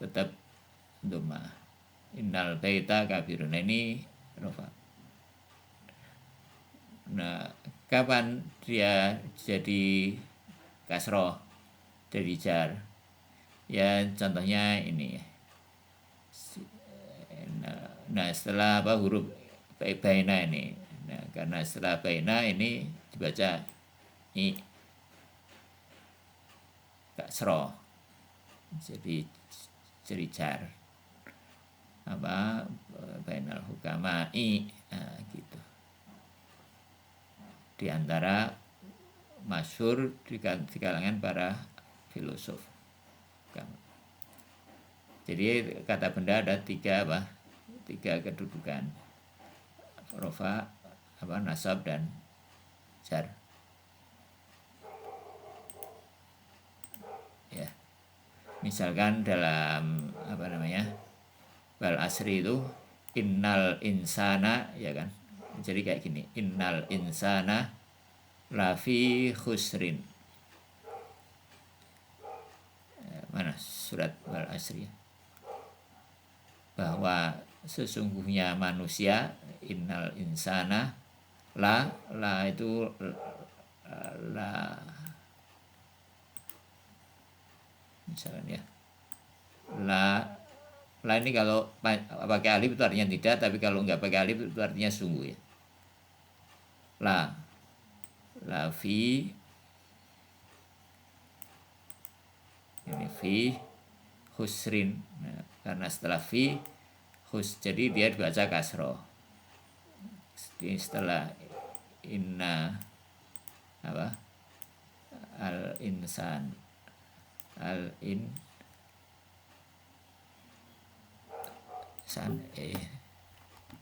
tetap doma. Innal baita kabirun. Nah ini rofa. Nah kapan dia jadi kasroh, jadi jar? Ya contohnya ini. Nah setelah huruf baina ini. Nah karena setelah baina ini dibaca i kasroh, jadi jar. Bainal hukama'i, gitu. Di antara masyhur di kalangan para filosof. Jadi kata benda ada 3 kedudukan. rofa, nasab dan jar. Ya. Misalkan dalam wal asri itu innal insana, ya kan. Jadi kayak gini, innal insana lafi khusrin. Mana surat wal asri, bahwa sesungguhnya manusia, innal insana, la itu la, misalnya ya, la ini kalau pakai alif itu artinya tidak, tapi kalau nggak pakai alif itu artinya sungguh ya. La fi, ini fi khusrin. Nah, karena setelah fi jadi dia dibaca kasroh. Setelah inna al insan,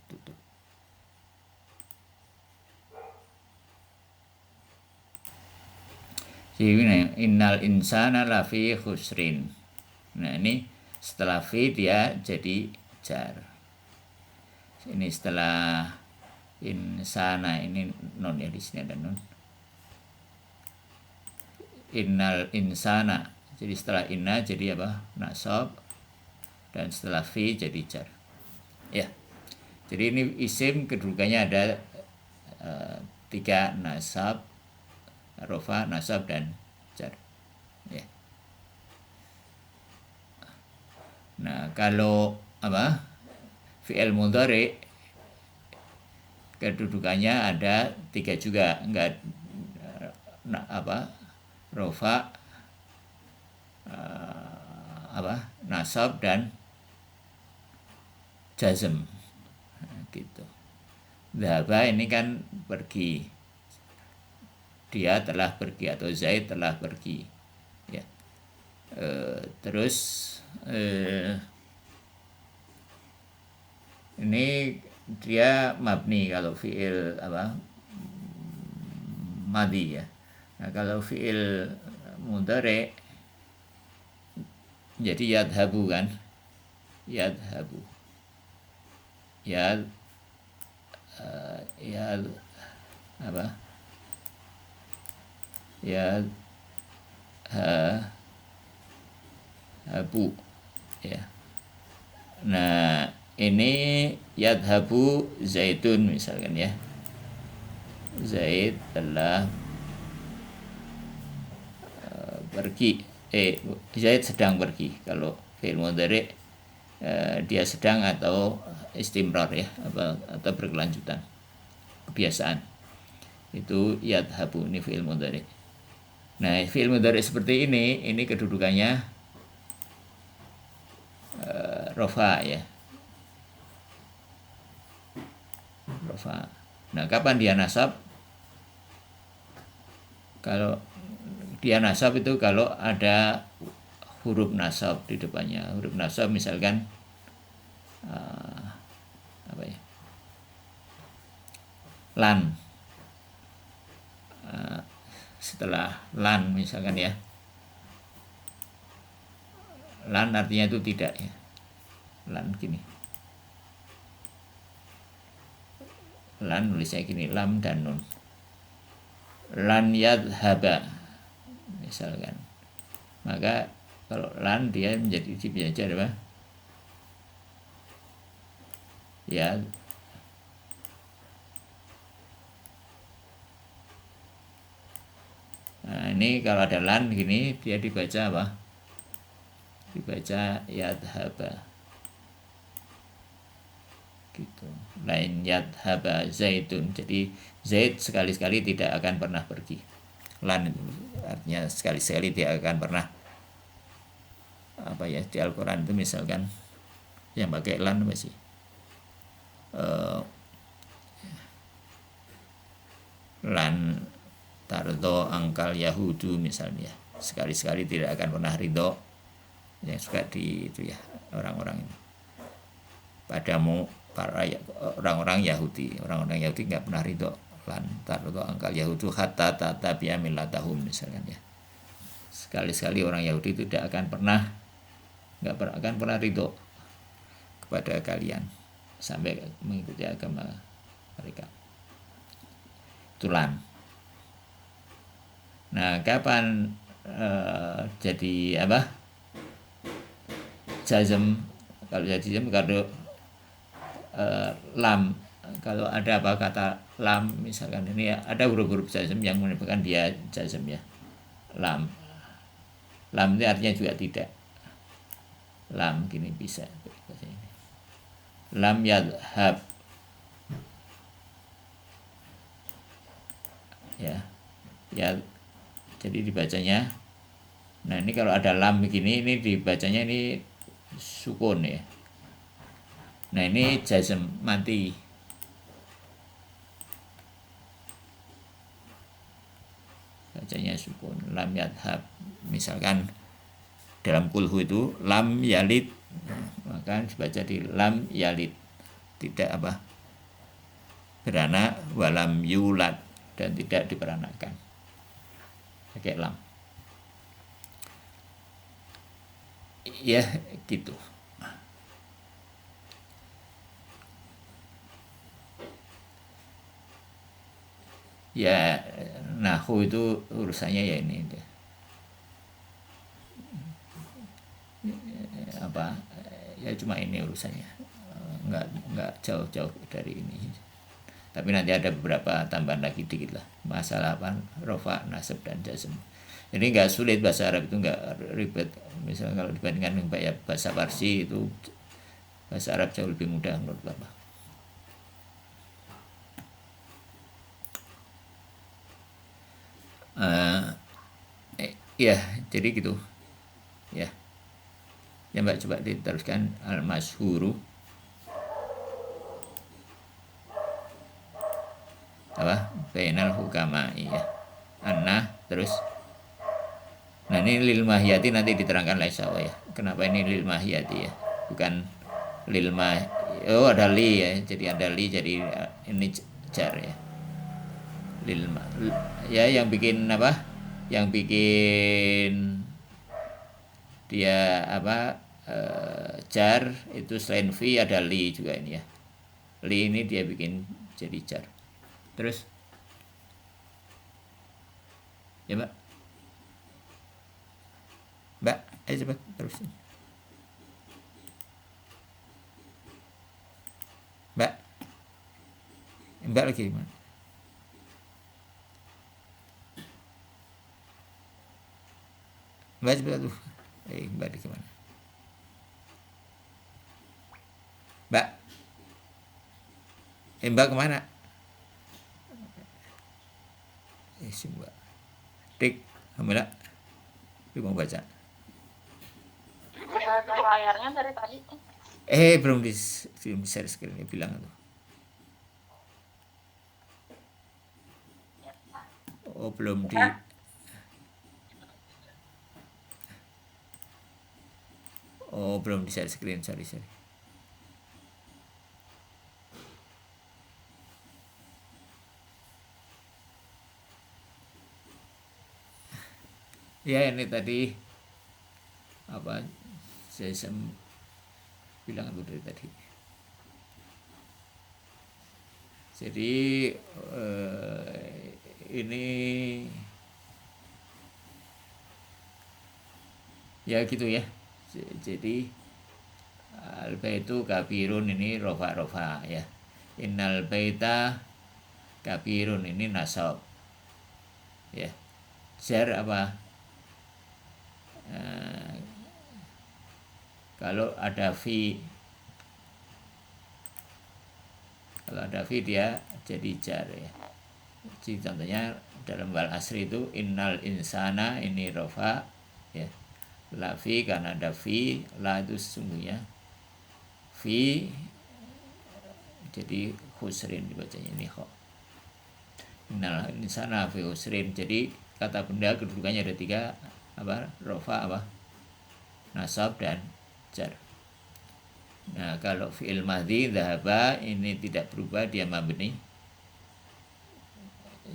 tutup. Jadi innal insana lafi khusrin. Nah, ini setelah fi dia jadi jar. Ini setelah insana, ini non ya, di sini ada non. Innal insana. Jadi setelah inna jadi nasab, dan setelah fi jadi jar. Ya. Jadi ini isim kedudukannya ada 3, nasab, rofa, nasab, dan jar. Ya. Nah, kalau fi'il mudhari kedudukannya ada 3 juga, enggak rofa, nasab, dan jazm. Gitu. Dhaba ini kan pergi, dia telah pergi, atau Zaid telah pergi, ya. Terus ini dia mabni kalau fi'il madhi ya. Nah, kalau fi'il mudhari jadi yadhabu kan, yadhabu, habu ya. Nah, ini yadhabu Zaidun misalkan ya, Zaid telah pergi, Zaid sedang pergi. Kalau fi'il mudhari dia sedang atau istimrar ya, atau berkelanjutan, kebiasaan. Itu yadhabu, ini fi'il mudhari. Nah, fi'il mudhari seperti ini kedudukannya rofa ya, rofa. Nah, kapan dia nasab? Kalau dia nasab itu kalau ada huruf nasab di depannya. Huruf nasab misalkan lan, setelah lan misalkan ya, lan artinya itu tidak ya, lan gini, lan nulisnya gini, lam dan nun. Lan yadhaba misalkan, maka kalau lan dia menjadi dibaca apa ya, nah ini kalau ada lan gini dia dibaca apa, dibaca yadhaba gitu. Lain yadhaba Zaidun, jadi Zaid sekali-sekali tidak akan pernah pergi. Lan itu artinya sekali-sekali dia akan pernah di Al-Quran itu misalkan yang pakai lan masih lan tardo angkal Yahudu misalnya, sekali-sekali tidak akan pernah ridho, yang suka di itu ya orang-orang ini padamu orang-orang Yahudi nggak pernah ridho lan taruh angkal Yahudi hatta tatabi'a millatahum misalkan ya. Sekali-sekali orang Yahudi tidak akan pernah ridho kepada kalian sampai mengikuti agama mereka. Tulan. Nah, kapan jadi apa? Jazm. Kalau jadi jazm kalau lam, kalau ada apa kata lam misalkan ini ada huruf-huruf jazm yang menyebabkan dia jazm ya. Lam ini artinya juga tidak. Lam gini bisa. Lam yadhab ya jadi dibacanya. Nah ini kalau ada lam begini ini dibacanya ini sukun ya. Nah ini jazm mati. Bacanya sukun. Lam yadhab. Misalkan dalam kulhu itu lam yalid, maka dibaca di lam yalid. Tidak apa? Beranak, walam yulad, dan tidak diperanakan. Pakai lam. Ya gitu. Ya nahu itu urusannya ya ini apa ya cuma ini urusannya, nggak jauh-jauh dari ini. Tapi nanti ada beberapa tambahan lagi dikit lah masalah apa rofa, nasab dan jazm. Jadi nggak sulit, bahasa Arab itu nggak ribet. Misalnya kalau dibandingkan dengan bahasa Parsi itu bahasa Arab jauh lebih mudah menurut Bapak. Ya jadi gitu ya. Ya Mbak coba diteruskan al-masyhuru apa bainal hukama ya. Terus nah ini lil mahiyati nanti diterangkan Laisawa ya. Kenapa ini lil mahiyati ya, bukan lil ada li ya, jadi ada li, jadi ini jar ya. Lil ya yang bikin apa, yang bikin dia apa jar itu selain fi ada li juga ini ya. Li ini dia bikin jadi jar. Terus ya Mbak ayo cepat terusin Mbak lagi gimana? Mbak cepat tuh. Mbak di kemana? Mbak Mbak kemana? Si Mbak Tik Alhamdulillah lu mau baca layarnya dari tadi. belum di share screen bilang tuh. Belum di belum di share screen, sorry. Ya ini tadi apa saya bilang itu dari tadi. Jadi ini ya gitu ya. Jadi al-baitu kabirun ini rofa ya. Innal baita kabirun ini nasab ya. Jar apa? Kalau ada fi dia jadi jar ya. Jadi contohnya dalam wal asri itu innal insana ini rofa ya. La fi karena ada fi, la itu sesungguhnya fi jadi khusrin dibacanya ini kho. Innal insana fi khusrin. Jadi kata benda kedudukannya ada 3 apa rofa apa nasab dan jar. Nah, kalau fi'il madhi dhahaba ini tidak berubah, dia mabni.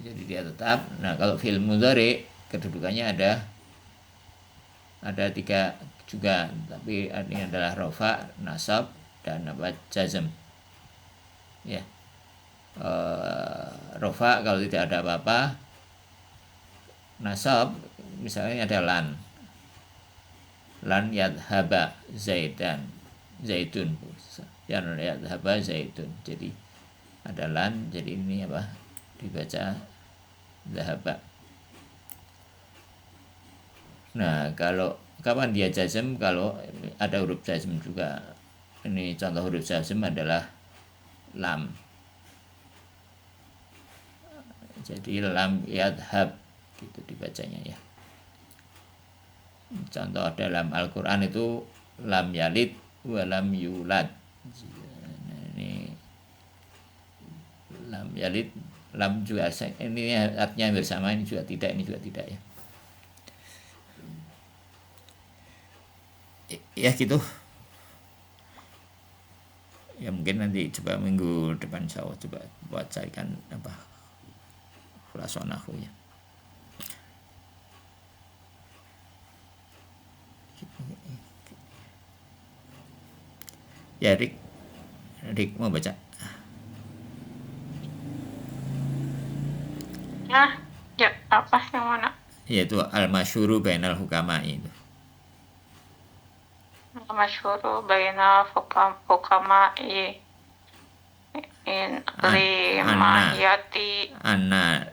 Jadi dia tetap. Nah, kalau fi'il mudhari kedudukannya ada 3 juga, tapi ini adalah rofa, nasab, dan jazm. Ya. Rofa kalau tidak ada apa-apa, nasab misalnya ada lan yadhaba zaitun yadhaba zaitun, jadi ada lan, jadi ini apa dibaca dhahaba. Nah, kalau kapan dia jazm? Kalau ada huruf jazm juga. Ini contoh huruf jazm adalah lam. Jadi lam yadhab gitu dibacanya ya. Contoh dalam Al-Quran itu lam yalid wa lam yulad. Nah, ini lam yalid, lam juga ini artinya bersama, ini juga tidak, ya. Ya gitu. Ya mungkin nanti coba minggu depan saya coba buat carikan apa khulasonahu ya. Ya Rik mau baca? Ya, apa yang mana? Yaitu al-masyhuru bainal hukama'i itu. Masyhuru baina fukama'i in limahiyati. Anna.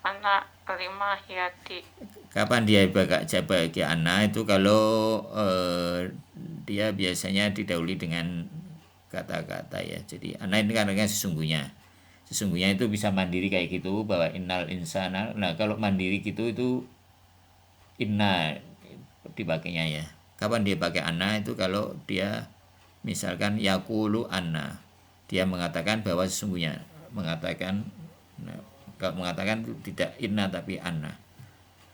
Anna limahiyati. Kapan dia bagi anna itu kalau dia biasanya didahului dengan kata-kata ya. Jadi anna ini kan sesungguhnya itu bisa mandiri kayak gitu, bahwa innal insana. Nah, kalau mandiri gitu itu inna dipakainya ya. Kapan dia pakai anna itu kalau dia misalkan yaqulu anna, dia mengatakan bahwa sesungguhnya, mengatakan. Nah, kalau mengatakan itu tidak inna tapi anna.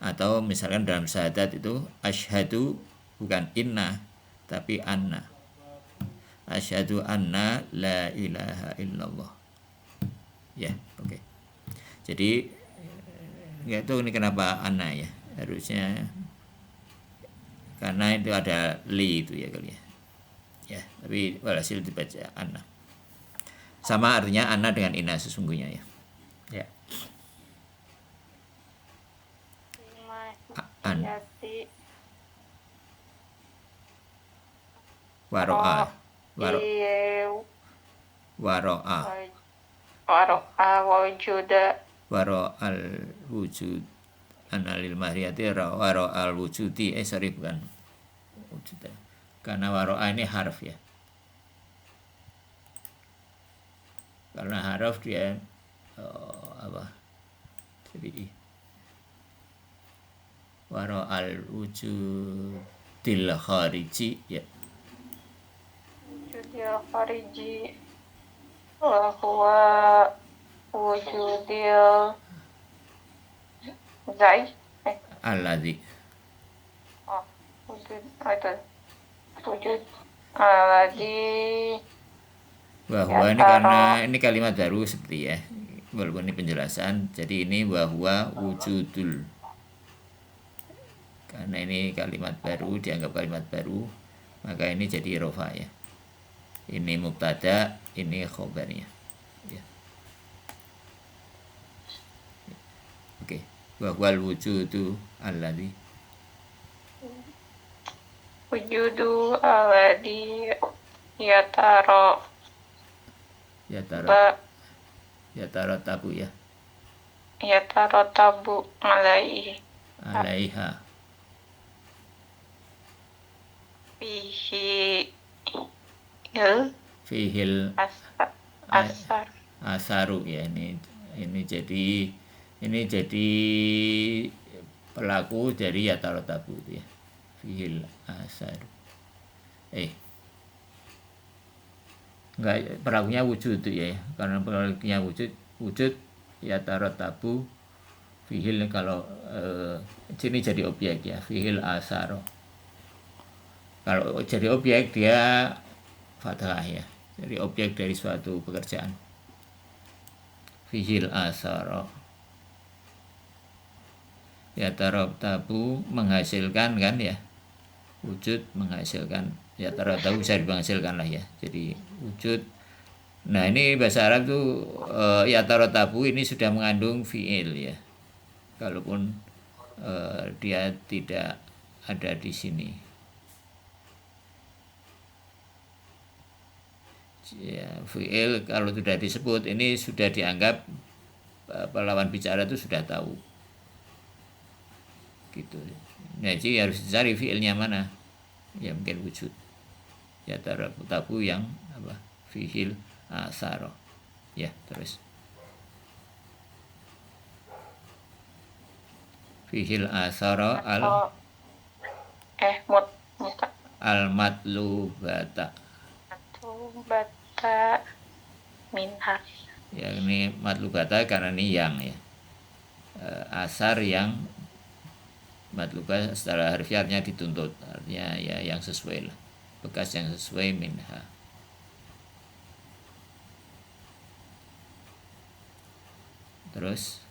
Atau misalkan dalam syahadat itu asyhadu bukan inna tapi anna, asyhadu anna la ilaha illallah ya. Oke. Jadi nggak tahu ini kenapa anna ya, harusnya karena itu ada li itu ya kali ya, tapi walhasil dibaca anna, sama artinya anna dengan inna sesungguhnya ya. Waro'a waro'al wujud analil mahriyati waro'al wujudi bukan wujud, karena waro'a ini harf ya, karena harf dia jadi waro'al wujudil khariji ya, wujudil khariji wa huwa wujudil alladzi wujud alladzi. Wahwa ini karena ini kalimat baru seperti ya, walaupun ini penjelasan. Jadi ini wahwa wujudul, karena ini kalimat baru, dianggap kalimat baru, maka ini jadi rofa ya. Ini mubtada, ini khobarnya ya. Oke. Wahwal wujudu alladzi, wujudu alladzi yataro tabu ya, yataro tabu alaiha fihil asaru ya. Ini jadi pelaku dari yataro tabu itu ya, fihil asaru. Enggak, pelakunya wujud ya, karena pelakunya wujud yataro tabu fihil. Kalau sini jadi objek ya, fihil asaro. Kalau jadi objek dia fathah ya. Jadi objek dari suatu pekerjaan. Fihil asara. Yatarattabu menghasilkan kan ya. Wujud menghasilkan. Yatarattabu bisa menghasilkan lah ya. Jadi wujud. Nah ini bahasa Arab tuh yatarattabu ini sudah mengandung fiil ya. Kalaupun dia tidak ada di sini. Ya, fiil kalau sudah disebut ini sudah dianggap lawan bicara itu sudah tahu. Gitu. Nah, jadi harus dicari fiilnya mana. Ya mungkin wujud. Yatarattabu yang apa? Fiil asaro. Ya, terus. Fiil asaro al-matlubata. Matlubata minha. Ya ini matlubata karena ini yang ya. Asar yang matlubah secara harfiahnya dituntut, artinya ya yang sesuai lah, bekas yang sesuai minha. Terus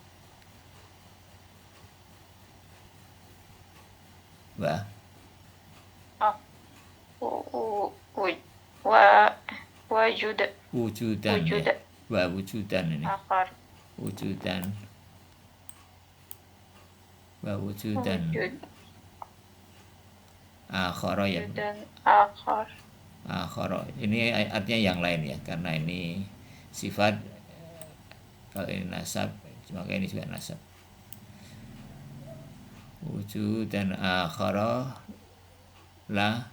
wa wujudan ya. Wa wujudan ini wujudan wa wujudan akhara ya. Akhara ini artinya yang lain ya, karena ini sifat. Kalau ini nasab maka ini juga nasab. Wujudan akhara la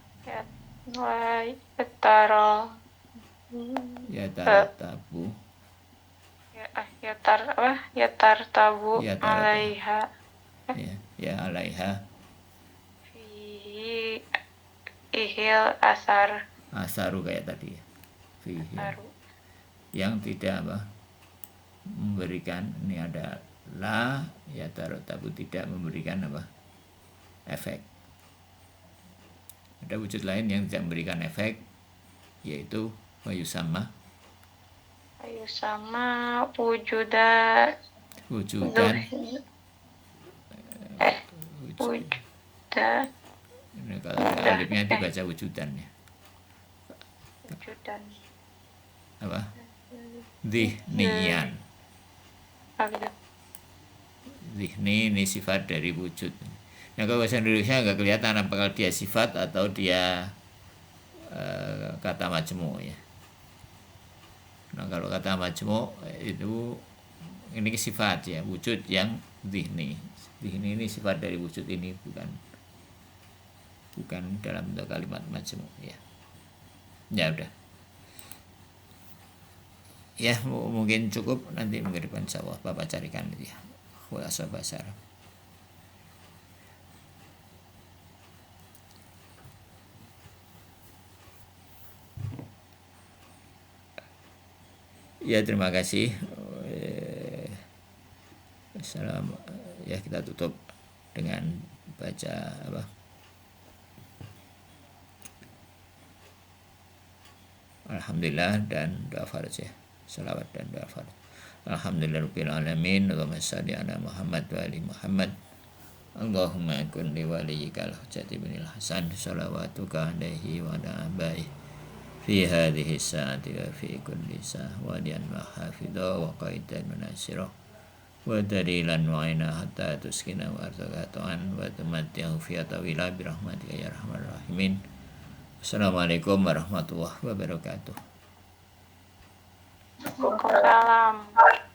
yatarattabu yatartabu alaiha ya alaiha fihi ihil asaru kayak tadi ya. Fihi yang tidak apa memberikan, ini ada la yatarattabu tidak memberikan apa efek. Ada wujud lain yang tidak memberikan efek, yaitu wayusama wujudan ini kalau alifnya dibaca wujudan ya. Apa dhihniyan. Dhihni ini sifat dari wujud. Nah kalau bahasa Indonesia nggak kelihatan apakah dia sifat atau dia kata majmu ya. Nah kalau kata majmu itu ini sifat ya, wujud yang dhihni. Dhihni ini sifat dari wujud ini, bukan dalam bentuk kalimat majmu ya. Ya udah. Ya mungkin cukup, nanti minggu depan insyaallah Bapak carikan ya khulasa bahasa Arab. Ya terima kasih. Salam ya, kita tutup dengan baca apa? Alhamdulillah dan doa farz ya. Salawat dan doa farz. Alhamdulillahirabbil alamin. Allahumma shalli ala Muhammad wa ali Muhammad. Allahumma kun li waliyyikal hujjati binil hasan salawatuka alaihi wa ala abai fi hadhihi sa'ati wa fi kulli sa'ah wa diyan wa hafidha wa qaidan munasirah wa dalilan wa aina hatta tuskina wa arzaqatan wa tumatti'u fi atawila bi rahmatika ya arhamar rahimin. Assalamualaikum warahmatullahi wabarakatuh. Waalaikumsalam.